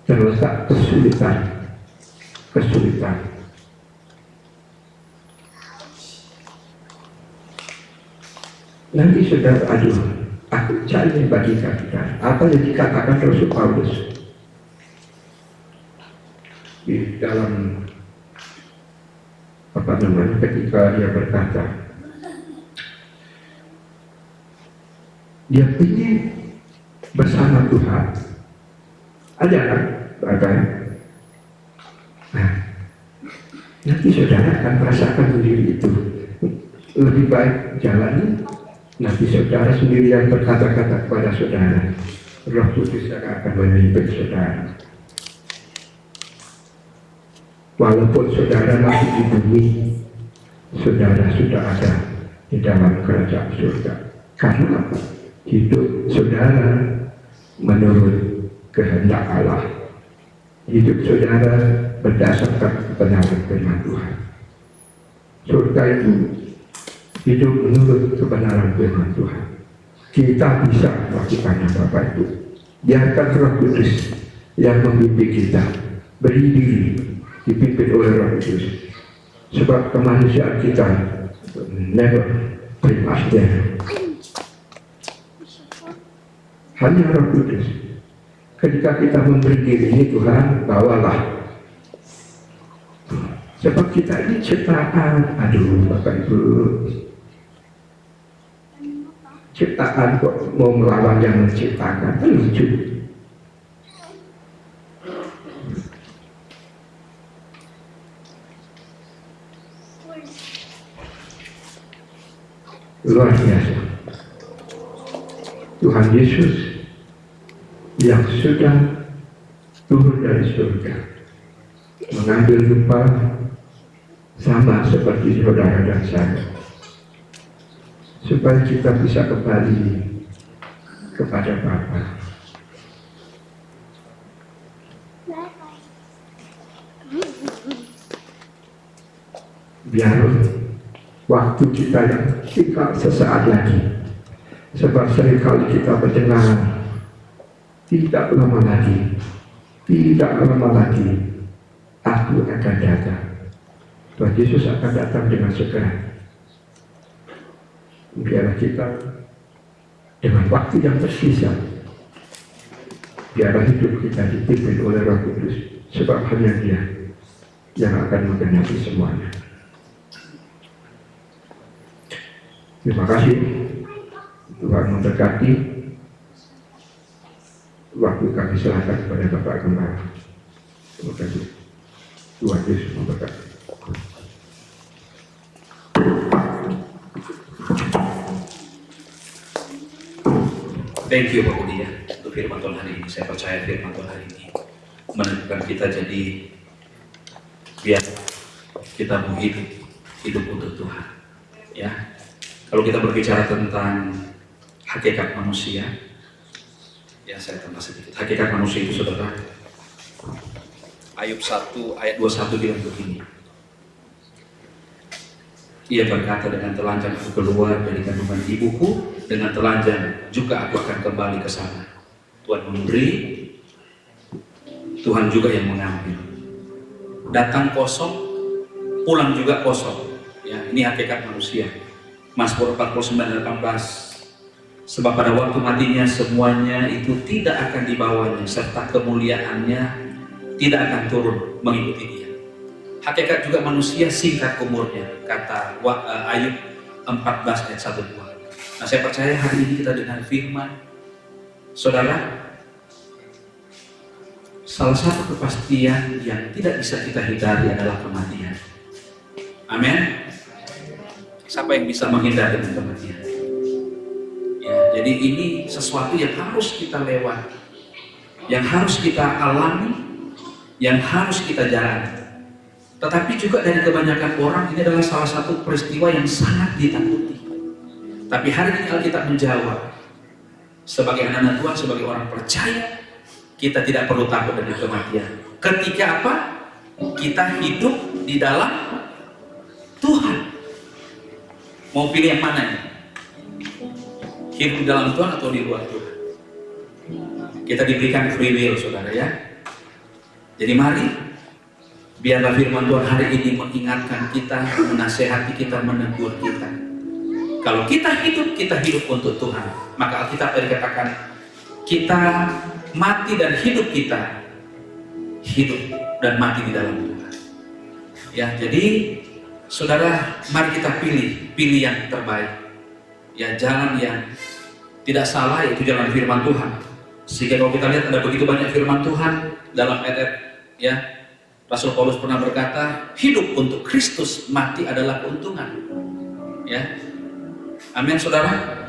terletak kesulitan. Nanti saudara, aduh, aku cari bagi kita apa yang dikatakan Rasul Paulus di dalam ketika dia berkata dia ingin bersama Tuhan. Ada kan? Nanti saudara akan merasakan sendiri itu. Lebih baik jalani, nanti saudara sendiri yang berkata-kata kepada saudara. Roh Kudus yang akan memimpin saudara. Walaupun saudara masih di bumi, saudara sudah ada di dalam kerajaan surga. Karena apa? Hidup saudara menurut kehendak Allah. Hidup saudara berdasarkan kebenaran firman Tuhan. Surga itu hidup menurut kebenaran firman Tuhan. Kita bisa melakukannya Bapak Ibu. Biarkan Roh Kudus yang memimpin kita. Beri diri dipimpin oleh Roh Kudus. Sebab kemanusiaan kita never bring us there. Hanya Roh Kudus. Ketika kita memberi diri ini, Tuhan bawalah. Sebab kita ini ciptaan. Aduh Bapak Ibu, ciptaan kok mau melawan yang menciptakan, kan lucu. Luar biasa. Tuhan Yesus yang sudah turun dari surga mengambil rupa sama seperti saudara dan saya, supaya kita bisa kembali kepada Bapa. Biar waktu kita yang tinggal sesaat lagi, sebab seringkali kita mendengar tidak lama lagi, aku akan datang. Tuhan Yesus akan datang dengan segera. Biarlah kita dengan waktu yang tersisa, biarlah hidup kita dipimpin oleh Roh Kudus, sebab hanya Dia yang akan menggenapi semuanya. Terima kasih. Tuhan memberkati. Waktu kami serahkan kepada Bapak Gembala. Terima kasih. Tuhan Yesus memberkati. Thank you Pak Budi ya untuk firman Tuhan hari ini. Saya percaya firman Tuhan hari ini menentukan kita jadi biar kita mau hidup untuk Tuhan. Ya, kalau kita berbicara tentang hakikat manusia, ya saya tambah sedikit. Hakikat manusia itu saudara, Ayub 1 ayat 21 bilang begini. Ia berkata, dengan telanjang aku keluar dari kandungan ibuku, dengan telanjang juga aku akan kembali ke sana. Tuhan memberi, Tuhan juga yang mengambil. Datang kosong, pulang juga kosong. Ya, ini hakikat manusia. Mazmur 49:18. Sebab pada waktu matinya semuanya itu tidak akan dibawanya, serta kemuliaannya tidak akan turun mengikuti dia. Hakikat juga manusia singkat umurnya, kata Ayub 14 ayat 1-2. Nah, saya percaya hari ini kita dengar firman, saudara, salah satu kepastian yang tidak bisa kita hindari adalah kematian. Amin. Siapa yang bisa menghindari kematian? Ya, jadi ini sesuatu yang harus kita lewati, yang harus kita alami, yang harus kita jalani. Tetapi juga dari kebanyakan orang ini adalah salah satu peristiwa yang sangat ditakuti. Tapi hari ini Alkitab menjawab, sebagai anak-anak Tuhan, sebagai orang percaya, kita tidak perlu takut dari kematian. Ketika apa? Kita hidup di dalam Tuhan. Mau pilih yang mana nih? Hidup di dalam Tuhan atau di luar Tuhan? Kita diberikan free will, saudara ya. Jadi mari, biarlah firman Tuhan hari ini mengingatkan kita, menasehati kita, menegur kita. Kalau kita hidup untuk Tuhan. Maka Alkitab dikatakan, kita mati dan hidup kita, hidup dan mati di dalam Tuhan. Ya, jadi saudara, mari kita pilih yang terbaik. Ya, jalan yang tidak salah, yaitu jalan firman Tuhan. Sehingga kalau kita lihat ada begitu banyak firman Tuhan dalam ayat ya, Rasul Paulus pernah berkata, hidup untuk Kristus, mati adalah keuntungan. Ya, amin saudara.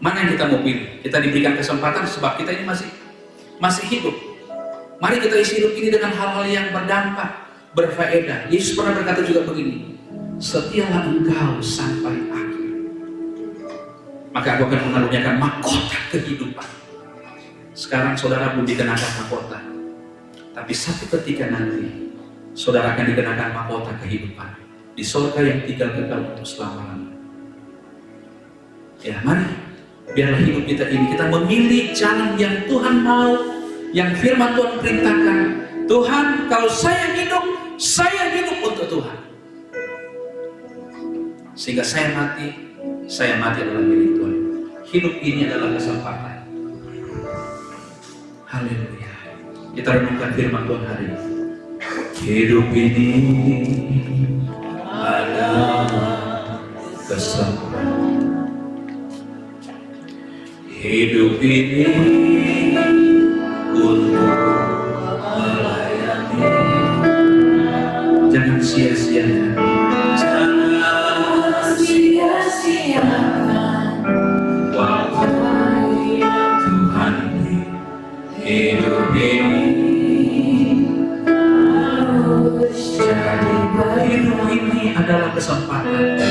Mana yang kita mau pilih? Kita diberikan kesempatan sebab kita ini masih hidup. Mari kita isi hidup ini dengan hal-hal yang berdampak, berfaedah. Yesus pernah berkata juga begini, setialah engkau sampai akhir, maka aku akan mengaruniakan mahkota kehidupan. Sekarang saudara belum dikenakan mahkota, tapi satu ketika nanti saudara akan dikenakan mahkota kehidupan di surga yang tinggal kekal untuk selama-lamanya. Ya, mari biarlah hidup kita ini kita memilih jalan yang Tuhan mau, yang firman Tuhan perintahkan. Tuhan, kalau saya hidup untuk Tuhan. Sehingga saya mati adalah milik Tuhan. Hidup ini adalah kesempatan. Haleluya. Kita renungkan firman Tuhan hari ini. Hidup ini adalah kesempatan. Hidup ini untuk melayani. Jangan sia-siakan. Jangan sia-siakan waktu yang Tuhan beri. Hidup ini harus jadi baik. Hidup ini adalah kesempatan.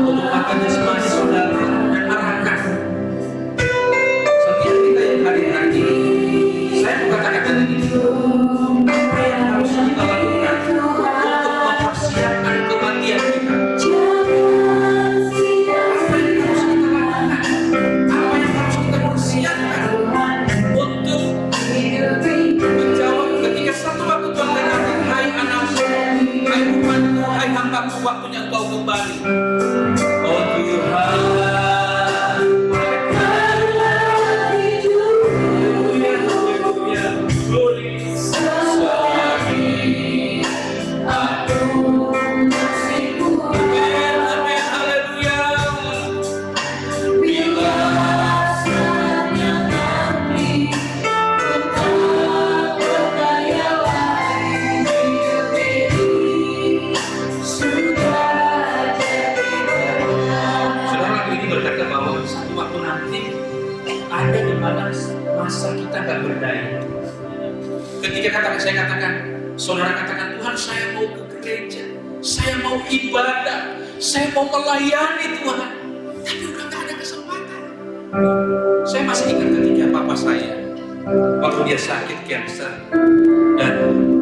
Untuk makan jasmani saudara dan arahkan. Setiap kita yang hadir hari ini, saya mau katakan ini, apa yang harus kita lakukan untuk mempersiapkan kematian kita? Apa yang harus kita lakukan? Apa yang harus kita persiapkan untuk menjawab ketika satu waktu Tuhan berkata, hai anakku, hai umatku, hai hambaku, waktunya engkau kembali. Oh Tuhan, haleluya, glory, selagi aku masih hidup. Amin, haleluya. Bila saatnya nanti engkau berdaya lagi, hidup ini sudah. Saudara ini berkata bahwa satu waktu nanti ada di mana masa kita gak berdaya. Ketika saudara katakan, Tuhan saya mau ke gereja, saya mau ibadah, saya mau melayani Tuhan, tapi udah gak ada kesempatan. Saya masih ingat ketika papa saya, waktu dia sakit kanker, dan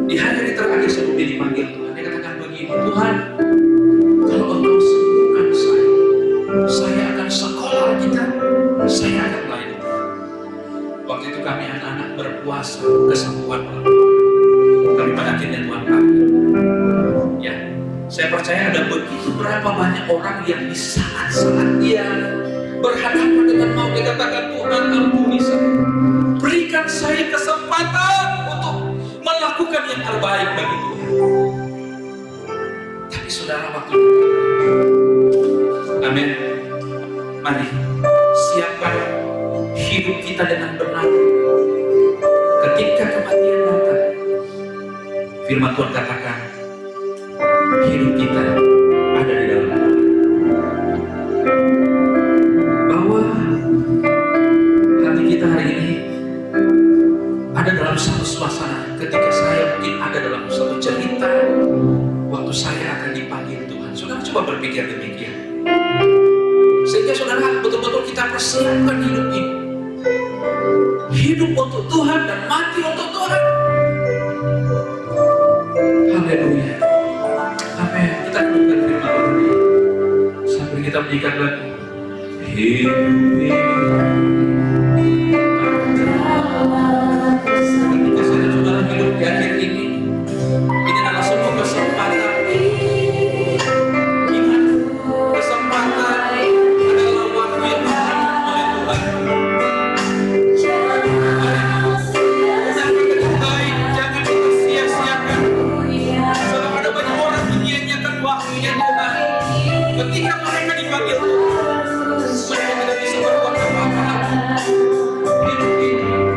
di hari terakhir sebelum dia dipanggil Tuhan, dia katakan begini, Tuhan, kalau engkau sembuhkan saya akan sekolah kita, saya akan melayani. Waktu itu kami anak-anak berpuasa kesembuhan Tuhan. Tapi pada akhirnya Tuhan panggil. Ya, saya percaya ada begitu berapa banyak orang yang di saat-saat dia berhadapan dengan mau dia katakan, Tuhan ampuni saya, berikan saya kesempatan untuk melakukan yang terbaik bagi Tuhan. Tapi saudara, waktu itu, amin. Mari siapkan hidup kita dengan benar. Ketika kematian datang, firman Tuhan katakan, hidup kita ada di dalam Tuhan. Bahwa hati kita hari ini ada dalam satu suasana. Ketika saya mungkin ada dalam satu cerita, waktu saya akan dipanggil Tuhan. Saudara coba berpikir demikian. Sehingga saudara betul-betul kita persiapkan hidup ini. Hidup untuk Tuhan dan mati untuk Tuhan. Haleluya. Amin. Kita renungkan firman Tuhan ini sambil kita menyanyikan lagu hidup ini. Ketika saudara hidup di akhir ini adalah sebuah kesempatan. Ketika mereka dipanggil, mereka tidak bisa berbuat apa-apa. Hidup ini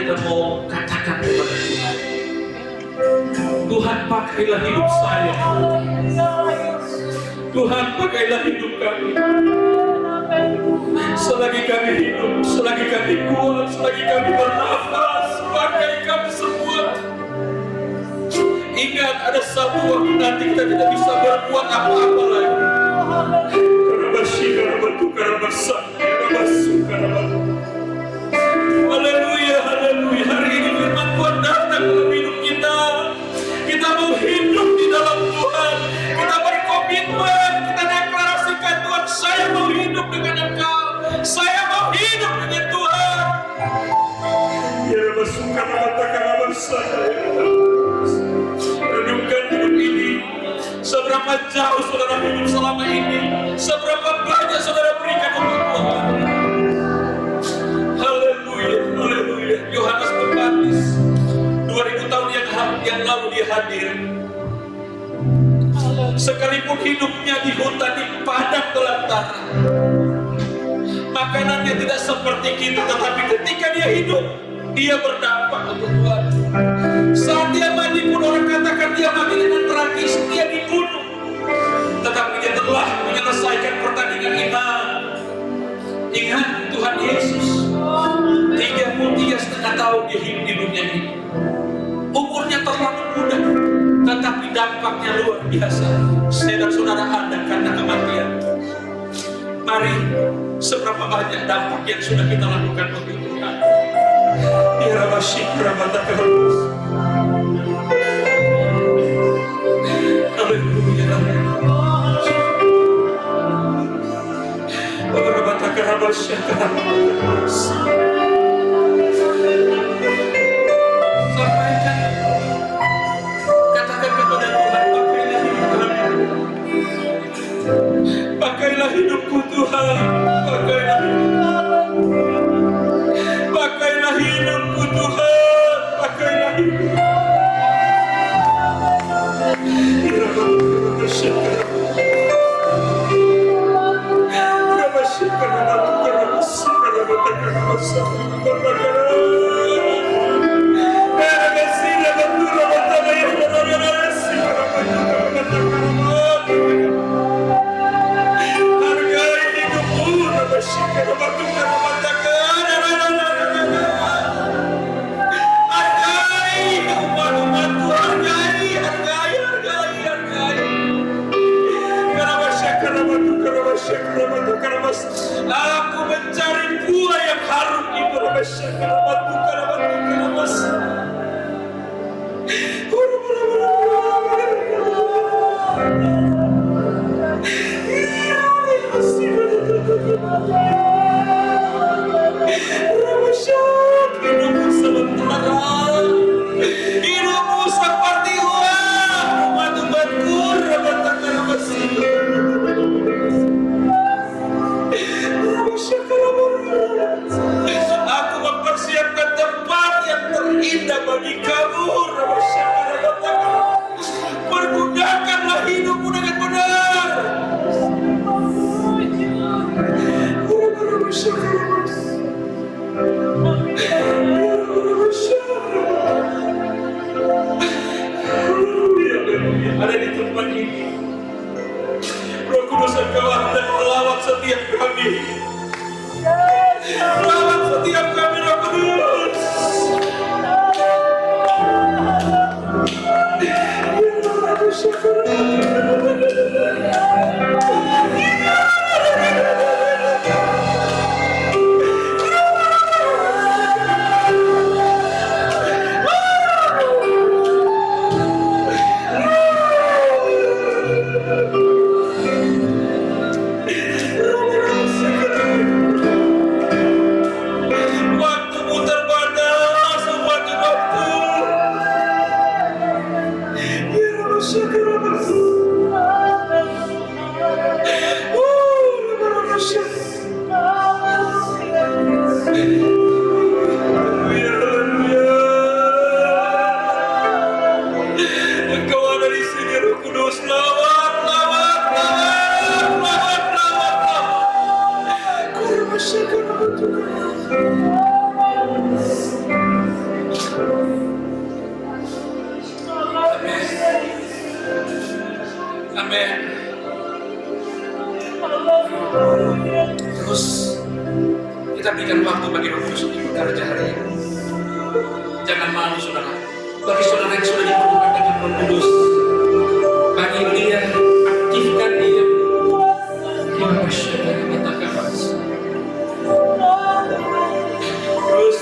kita mau katakan kepada Tuhan, Tuhan pakailah hidup saya, Tuhan pakailah hidup kami. Selagi kami hidup, selagi kami kuat, selagi kami bernafas, pakai kami semua. Ingat, ada satu waktu nanti kita tidak bisa berbuat apa-apa lagi. Haleluya, haleluya. Hari ini firman Tuhan datang dalam hidup kita. Kita mau hidup di dalam Tuhan. Kita berkomitmen, kita deklarasikan, Tuhan, saya mau hidup dengan Engkau. Saya mau hidup dengan Tuhan. Ya Rabbi, katakan saya. Renungkan hidup ini. Seberapa jauh saudara hidup selama ini, seberapa banyak saudara berikan untuk Tuhan. Haleluya, haleluya. Yohanes Pembaptis 2000 tahun yang lalu dia hadir. Sekalipun hidupnya di hutan, di padang belantara, makanannya tidak seperti kita, tetapi ketika dia hidup, dia berdampak untuk Tuhan. Saat dia mati pun orang katakan dia mati dengan tragis, dia dibunuh. Tetapi dia telah menyelesaikan pertandingan iman. Ingat, Tuhan Yesus 33,5 tahun dia hidup di dunia ini. Umurnya terlalu muda, tetapi dampaknya luar biasa. Saya dan saudara ada karena kematian. Mari, seberapa banyak dampak yang sudah kita lakukan untuk Tuhan. Ya Rabbi, sampaikan, katakan kepada Tuhan, pakailah hidupku Tuhan, pakailah hidupku Tuhan, pakailah hidupku. Aku mencari buah yang harum itu. Hidupmu sementara, hidupmu seperti uang, umat-umatku, aku mempersiapkan tempat yang terindah bagi kamu. Pergunakanlah hidupmu dengan benar. Ada di tempat ini, Roh Kudus, Engkau ada melawat setiap kami. Melawat setiap kami, Roh Kudus. Waktumu terbatas, waktu. Engkau ada di sini, Roh Kudus. Lawat, lawat, lawat, lawat, lawat, lawat. Amin. Terus kita berikan waktu bagi Roh Kudus untuk bekerja hari ini. Jangan malu saudara. Bagi saudara yang sudah dipenuhkan dengan Roh Kudus, bagi dia, aktifkan dia. Terus,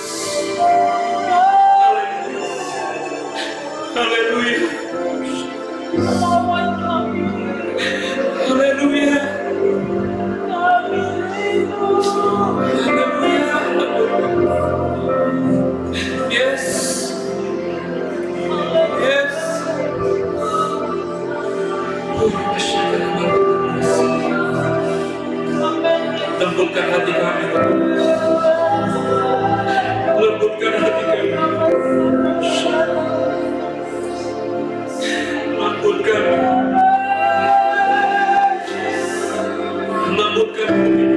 haleluya, haleluya, haleluya, yes, yes. Lembutkan hati kami, lembutkan hati kami, lembutkan, lembutkan hati.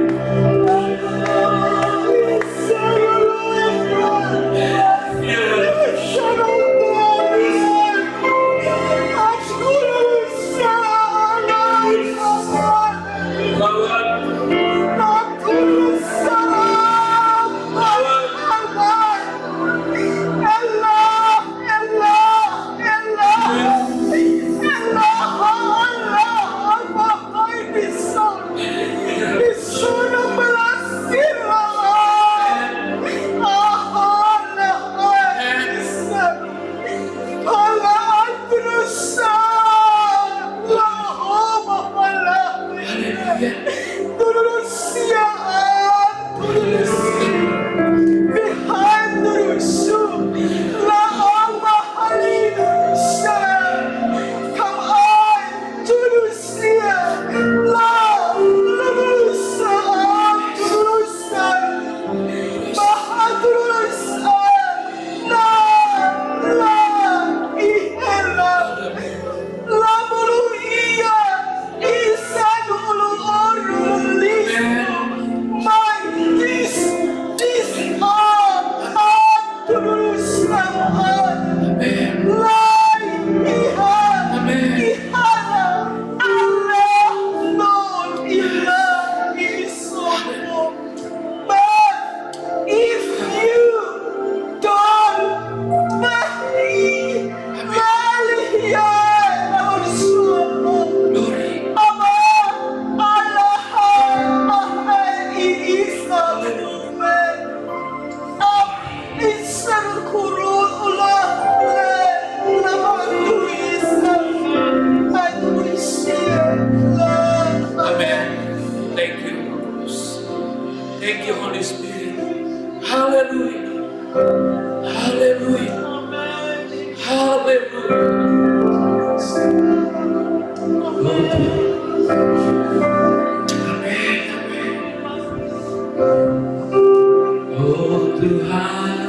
Thank you, Holy Spirit. Hallelujah. Hallelujah. Oh Tuhan,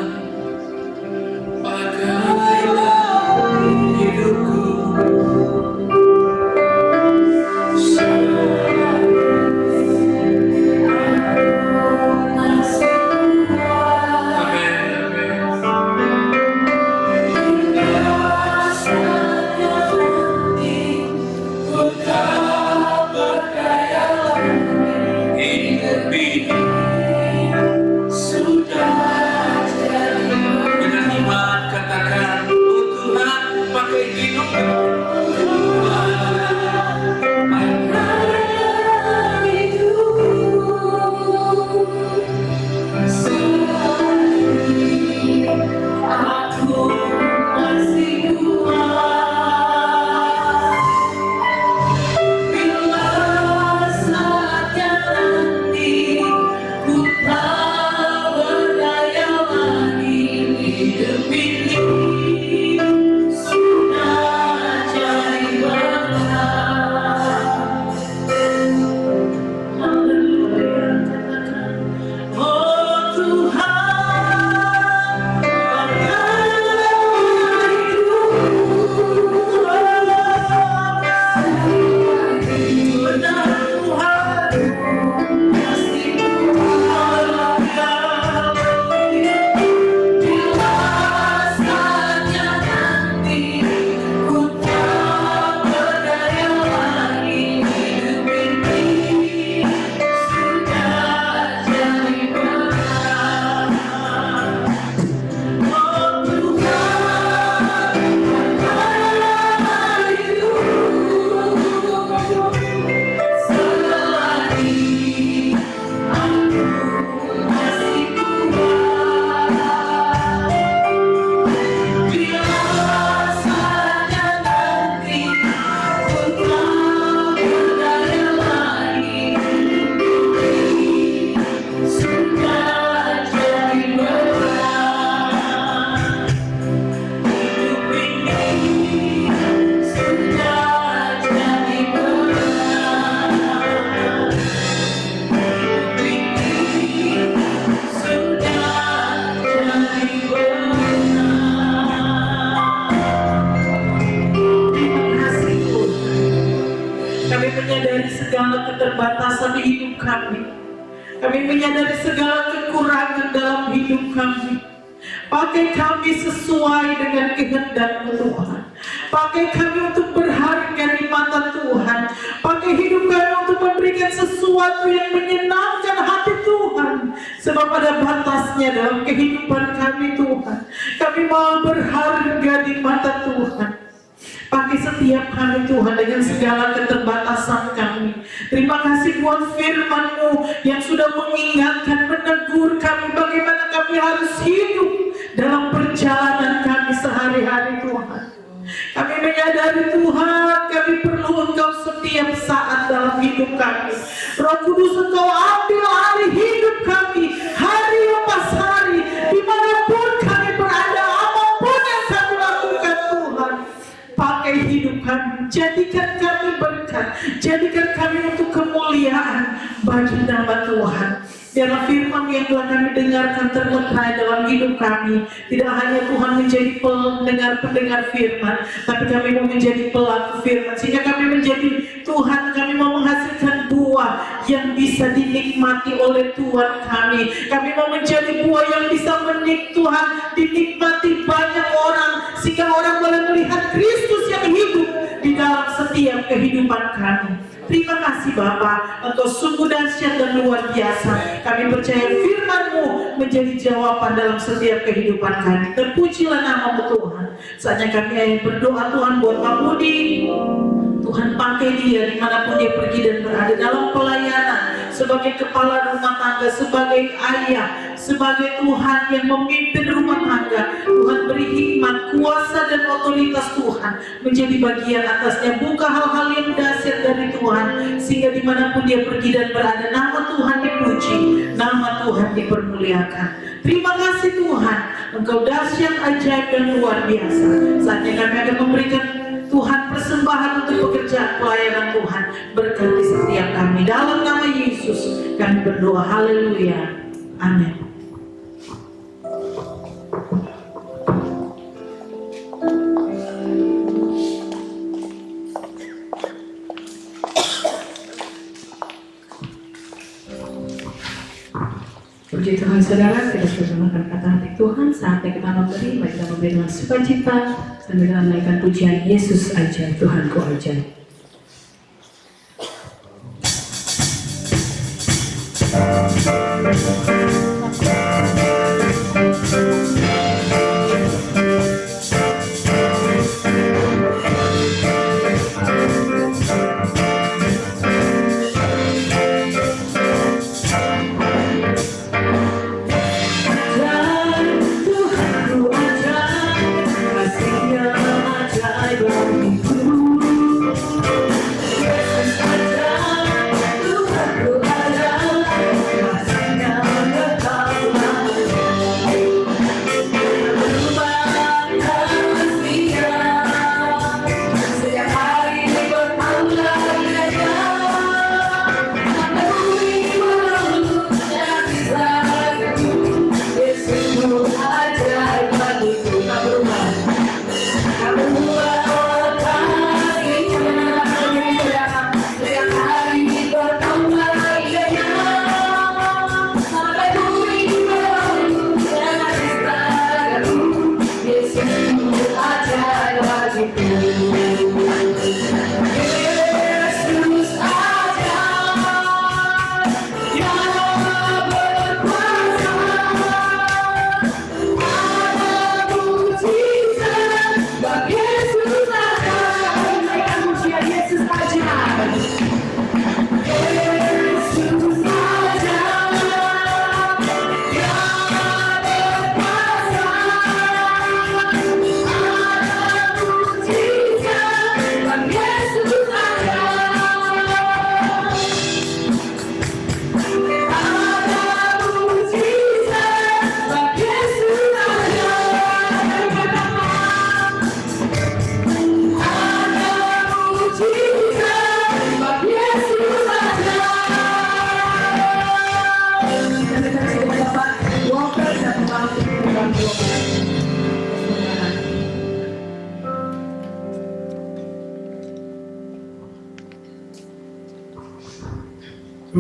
pakailah hidupku. Amin. keterbatasan hidup kami. Kami menyadari segala kekurangan dalam hidup kami. Pakai kami sesuai dengan kehendak Tuhan. Pakai kami untuk berharga di mata Tuhan. Pakai hidup kami untuk memberikan sesuatu yang menyenangkan hati Tuhan. Sebab ada batasnya dalam kehidupan kami Tuhan. Kami mau berharga di mata Tuhan. Pakai setiap kami Tuhan dengan segala keterbatasan kami. Terima kasih buat firman-Mu yang sudah mengingatkan, menegur kami bagaimana kami harus hidup dalam perjalanan kami sehari-hari Tuhan. Kami menyadari Tuhan, kami perlu Engkau setiap saat dalam hidup kami. Roh Kudus, Engkau ambil alih hidup kami hari lepas hari, dimanapun kami berada, apapun yang kami lakukan Tuhan. Pakai hidup kami, jadikan kami berkat, jadikan kami untuk kemuliaan bagi nama Tuhan. Biarlah firman yang telah kami dengarkan terletak dalam hidup kami. Tidak hanya Tuhan menjadi pendengar firman, tapi kami mau menjadi pelaku firman. Sehingga kami menjadi Tuhan, kami mau menghasilkan buah yang bisa dinikmati oleh Tuhan kami. Kami mau menjadi buah yang bisa Tuhan dinikmati banyak orang, sehingga orang boleh melihat Kristus yang hidup di dalam setiap kehidupan kami. Terima kasih Bapa, Engkau sungguh dahsyat dan luar biasa. Kami percaya firman-Mu menjadi jawaban dalam setiap kehidupan kami. Terpujilah nama-Mu Tuhan. Saatnya kami berdoa Tuhan buat Pak Budi. Tuhan pakai dia dimanapun dia pergi dan berada dalam pelayanan, sebagai kepala rumah tangga, sebagai ayah, sebagai Tuhan yang memimpin rumah tangga. Tuhan beri hikmat, kuasa dan otoritas Tuhan menjadi bagian atasnya. Buka hal-hal yang dahsyat dari Tuhan, sehingga dimanapun dia pergi dan berada, nama Tuhan dipuji, nama Tuhan dipermuliakan. Terima kasih Tuhan, Engkau dahsyat, ajaib dan luar biasa. Saatnya kami akan memberikan Tuhan persembahan untuk pekerjaan pelayanan Tuhan. Berkati setiap kami dalam nama Yesus kami berdoa, haleluya, amin. Puji Tuhan saudara, kita sudah mendengarkan kata hati Tuhan. Saatnya kita memberi, mari kita memberi dengan sukacita sambil kita menaikkan pujian Yesus ajaib, Tuhanku ajaib.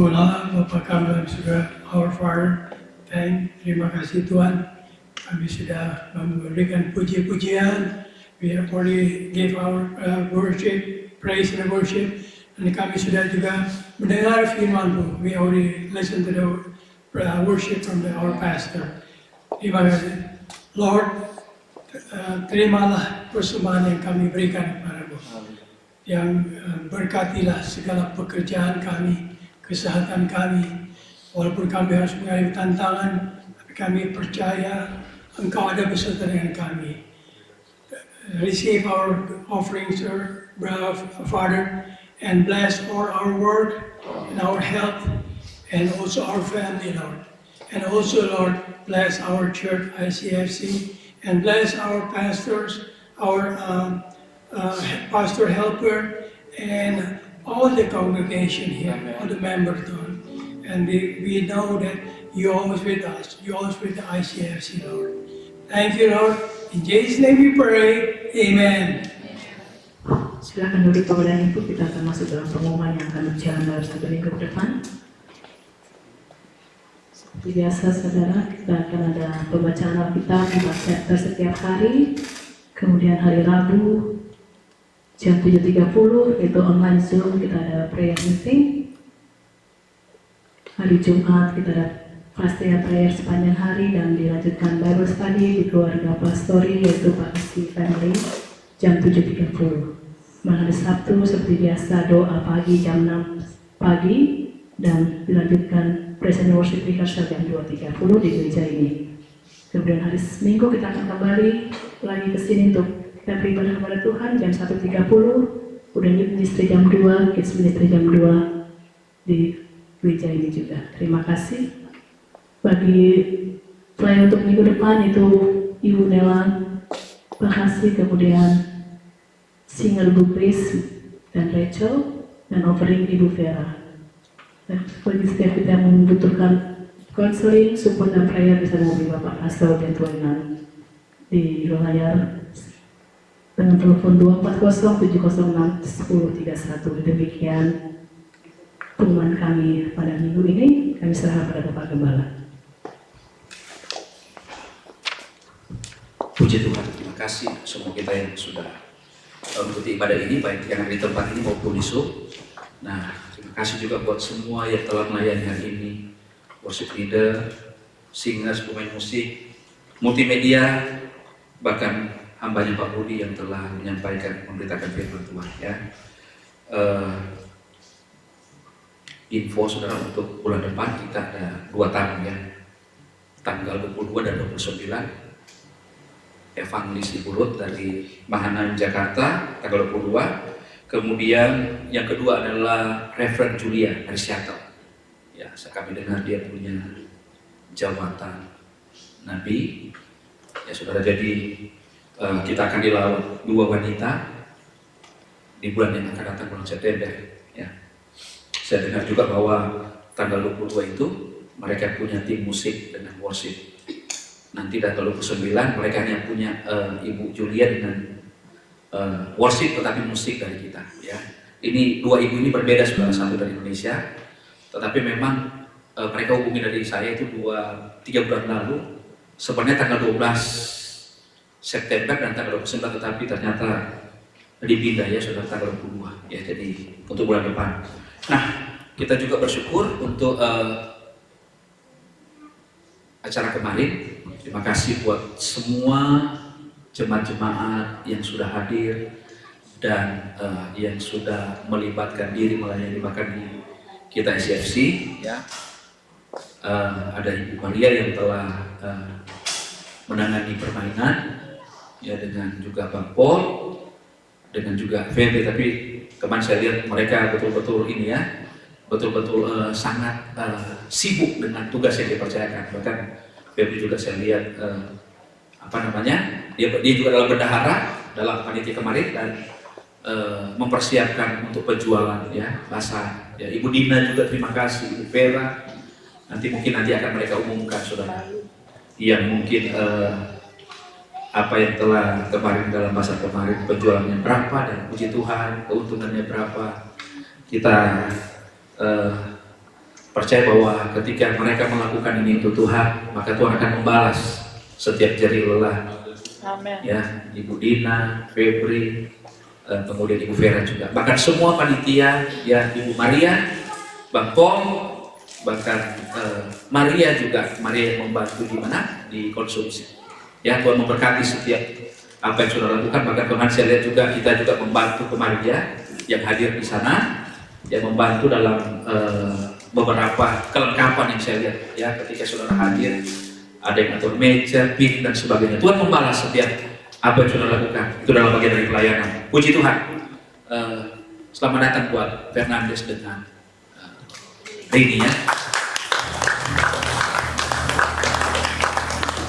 Gula, Bapa kami dalam surga, Our Father, terima kasih Tuhan, kami sudah memberikan puji-pujian, we have already gave our worship, praise and worship, dan kami sudah juga mendengar firman-Mu, we already listened to the worship from our pastor. Terima kasih, Lord, terimalah persembahan yang kami berikan kepada-Mu, yang berkatilah segala pekerjaan kami, kesehatan kami, walaupun kami harus menghadapi tantangan, tapi kami percaya Engkau ada beserta dengan kami. Receive our offerings, Father, and bless all our work and our health, and also our family, Lord. And also, Lord, bless our church, ICFC, and bless our pastors, our pastor helper, and all the congregation here, all the members, Lord. And we know that you're always with us. You're always with the ICFC, Lord. Thank you, Lord. In Jesus' name we pray. Amen. Silakan duduk Bapak dan Ibu, kita akan masuk dalam pengumuman yang akan berjalan dalam 1 minggu ke depan. Seperti biasa, saudara, kita akan ada pembacaan Alkitab setiap hari. Kemudian hari Rabu jam 7.30 itu online Zoom, kita ada prayer meeting. Hari Jumat kita ada fasting prayer sepanjang hari dan dilanjutkan Bible study di keluarga pastori yaitu Pak Isi Family jam 7.30. Hari Sabtu seperti biasa doa pagi jam 6 pagi dan dilanjutkan praise and worship rehearsal jam 2.30 di gereja ini. Kemudian hari Minggu kita akan kembali lagi ke sini untuk kita beribadah kepada Tuhan jam 1.30, kemudian youth ministry jam 2, kids ministry jam 2 di gereja ini juga. Terima kasih. Bagi pelayan untuk minggu depan itu Ibu Nela Bahasi, kemudian single Bu Chris dan Rachel, dan offering Ibu Vera. Dan bagi setiap kita yang membutuhkan konseling, support dan prayer bisa menghubungi Bapak Pastor dan Tuanan di layar dengan telepon 240-706-1031. Demikian pengumuman kami pada minggu ini. Kami serahkan pada Bapak Gembala. Puji Tuhan, terima kasih semua kita yang sudah mengikuti ibadah ini, baik yang di tempat ini maupun di Zoom. Nah, terima kasih juga buat semua yang telah melayani hari ini, worship leader, singers, pemain musik, multimedia, bahkan hambanya Pak Budi yang telah menyampaikan, memberitakan firman Tuhan. Ya. Info saudara untuk bulan depan kita ada 2 tamu ya, tanggal 22 dan 29. Evangelis Ibu Ruth dari Mahanaim Jakarta tanggal 22. Kemudian yang kedua adalah Reverend Julia dari Seattle. Ya, kami dengar dia punya jawatan Nabi. Ya saudara, jadi kita akan dilawan 2 wanita di bulan yang akan datang, bulan September. Ya. Saya dengar juga bahwa tanggal 22 itu mereka punya tim musik dengan worship. Nanti tanggal 29 mereka yang punya Ibu Julia dengan worship tetapi musik dari kita. Ya. Ini 2 ibu ini berbeda, saudara, satu dari Indonesia, tetapi memang mereka hubungi dari saya itu 3 bulan lalu. Sebenarnya tanggal 12 September dan tanggal 29, tetapi ternyata dipindah ya, sudah tanggal 22 ya, jadi untuk bulan depan. Nah, kita juga bersyukur untuk acara kemarin. Terima kasih buat semua jemaat-jemaat yang sudah hadir dan yang sudah melibatkan diri melayani, bahkan di kita ICFC ya. Ada Ibu Maria yang telah menangani permainan ya, dengan juga Bang Paul, dengan juga Febri. Tapi kemarin saya lihat mereka betul-betul ini ya, betul-betul sangat sibuk dengan tugas yang dipercayakan. Bahkan Febri juga saya lihat dia juga adalah bendahara dalam panitia kemarin dan mempersiapkan untuk penjualan ya bahasa ya. Ibu Dina juga terima kasih, Ibu Vera. Nanti akan mereka umumkan saudara yang mungkin apa yang telah kemarin dalam bahasa kemarin penjualannya berapa dan puji Tuhan keuntungannya berapa. Kita Percaya bahwa ketika mereka melakukan ini untuk Tuhan, maka Tuhan akan membalas setiap jari lelah. Amin. Ya, Ibu Dina, Febri, kemudian Ibu Vera juga. Bahkan semua panitia, ya Ibu Maria, Bang Pong, bahkan Maria juga, Maria yang membantu di mana? Di konsumsi. Ya, Tuhan memberkati setiap apa yang sudah lakukan. Bahkan kemarin saya lihat juga kita juga membantu ke Maria yang hadir di sana, yang membantu dalam beberapa kelengkapan yang saya lihat. Ya, ketika saudara hadir, ada yang atur meja, pin dan sebagainya. Tuhan membalas setiap apa yang sudah lakukan. Itu dalam bagian dari pelayanan. Puji Tuhan. Selamat datang buat Fernandes dengan Rini ya.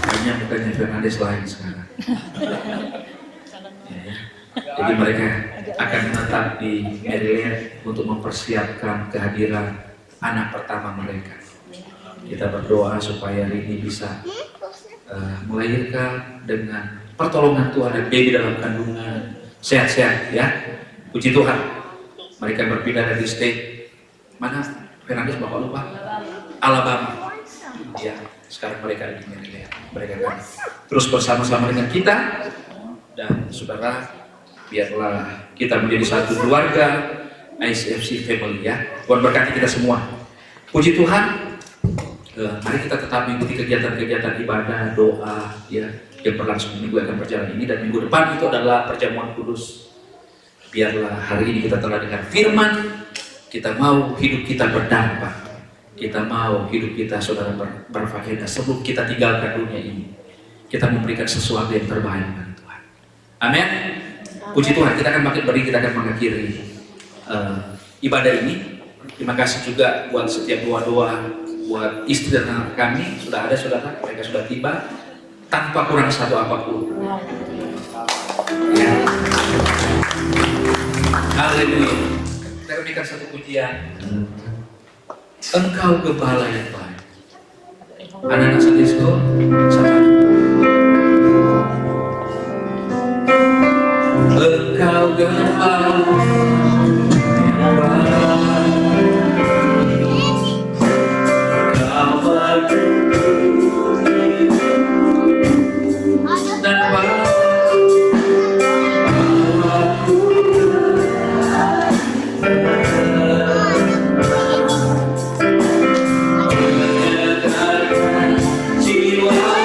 Kayaknya mukanya Fernandes lain sekarang. Ya. Jadi mereka akan menetap di Maryland untuk mempersiapkan kehadiran anak pertama mereka. Kita berdoa supaya Rini bisa melahirkan dengan pertolongan Tuhan dan baby dalam kandungan sehat-sehat ya. Puji Tuhan. Mereka berpindah dari state mana? Fernandes bapak lupa. Alabama. Ya, sekarang mereka ada di Maryland. Mereka akan terus bersama-sama dengan kita dan saudara, biarlah kita menjadi satu keluarga ICFC family ya. Tuhan berkati kita semua. Puji Tuhan. Mari kita tetap mengikuti kegiatan-kegiatan ibadah, doa ya yang berlangsung minggu akan berjalan ini, dan minggu depan itu adalah perjamuan kudus. Biarlah hari ini kita telah dengar firman, kita mau hidup kita berdampak, kita mau hidup kita saudara berfaedah sebelum kita tinggalkan dunia ini. Kita memberikan sesuatu yang terbaik bagi Tuhan. Amin. Puji Tuhan. Kita akan makin beri, kita akan mengakhiri ibadah ini. Terima kasih juga buat setiap doa-doa buat istri dan anak kami. Sudah ada saudara, mereka sudah tiba tanpa kurang satu apapun. Ya. Haleluya. Kita berikan satu pujian. Engkau gembala yang baik. Anak-anak Sunday School, sama. Engkau gembala yang baik. Jiwa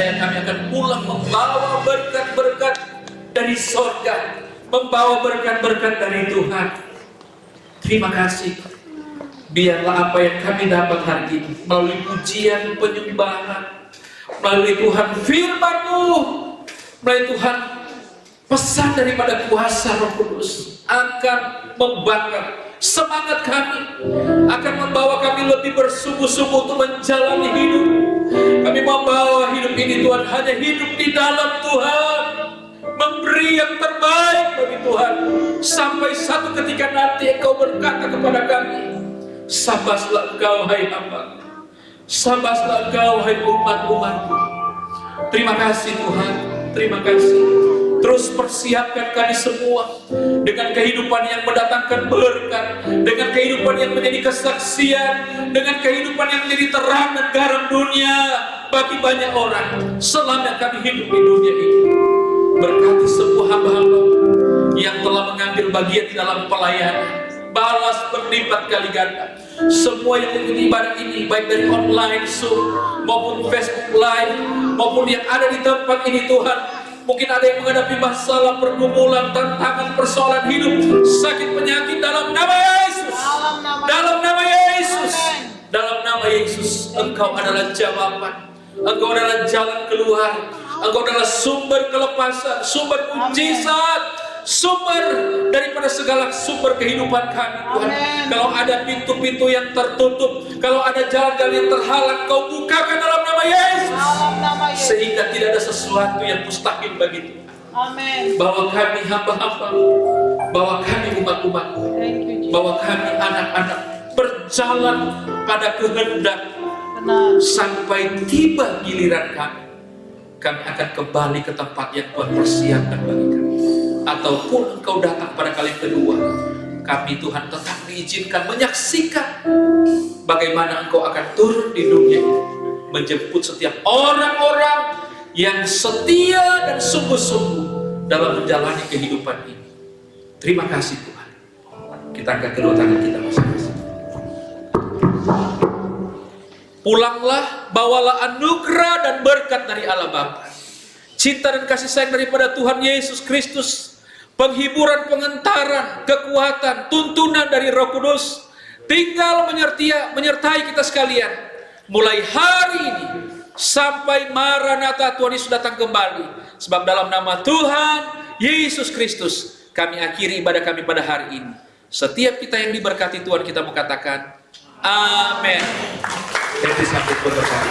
percaya kami akan pulang membawa berkat-berkat dari sorga, membawa berkat-berkat dari Tuhan. Terima kasih. Biarlah apa yang kami dapat hari ini melalui pujian, penyembahan, melalui Tuhan firman-Mu, melalui Tuhan pesan daripada kuasa Roh Kudus akan membakar semangat kami, akan membawa kami lebih bersungguh-sungguh untuk menjalani hidup. Kami membawa hidup ini Tuhan hanya hidup di dalam Tuhan, memberi yang terbaik bagi Tuhan, sampai satu ketika nanti Engkau berkata kepada kami, sabaslah engkau hai hamba, sabaslah engkau hai umat-umatku. Terima kasih Tuhan, terima kasih. Terus persiapkan kami semua dengan kehidupan yang mendatangkan berkat, dengan kehidupan yang menjadi kesaksian, dengan kehidupan yang menjadi terang dan garam dunia bagi banyak orang selama kami hidup di dunia ini. Berkati semua hamba-hamba yang telah mengambil bagian di dalam pelayanan, balas berlipat kali ganda. Semua yang mengikuti ibadah ini, baik dari online Zoom maupun Facebook Live maupun yang ada di tempat ini Tuhan, mungkin ada yang menghadapi masalah, pergumulan, tantangan, persoalan hidup, sakit, penyakit, dalam nama Yesus, dalam nama Yesus, dalam nama Yesus, Engkau adalah jawaban, Engkau adalah jalan keluar, Engkau adalah sumber kelepasan, sumber mujizat, sumber daripada segala sumber kehidupan kami Tuhan. Kalau ada pintu-pintu yang tertutup, kalau ada jalan-jalan yang terhalang, Kau bukakan dalam nama Yesus, sehingga tidak ada sesuatu yang mustahil bagi Tuhan. Bahwa kami hamba-hamba, bahwa kami umat-umat, bahwa kami anak-anak berjalan pada kehendak sampai tiba giliran kami akan kembali ke tempat yang Tuhan persiapkan bagi kami. Ataupun Engkau datang pada kali kedua, kami Tuhan tetap diizinkan menyaksikan bagaimana Engkau akan turun di dunia ini, menjemput setiap orang-orang yang setia dan sungguh-sungguh dalam menjalani kehidupan ini. Terima kasih Tuhan. Kita angkat kedua tangan kita masing-masing. Pulanglah, bawalah anugerah dan berkat dari Allah Bapa, cinta dan kasih sayang daripada Tuhan Yesus Kristus, penghiburan, pengentaran, kekuatan, tuntunan dari Roh Kudus tinggal menyertai kita sekalian mulai hari ini sampai Maranatha, Tuhan Yesus datang kembali. Sebab dalam nama Tuhan Yesus Kristus kami akhiri ibadah kami pada hari ini. Setiap kita yang diberkati Tuhan, kita mengatakan amin. Jadi sampai berkata.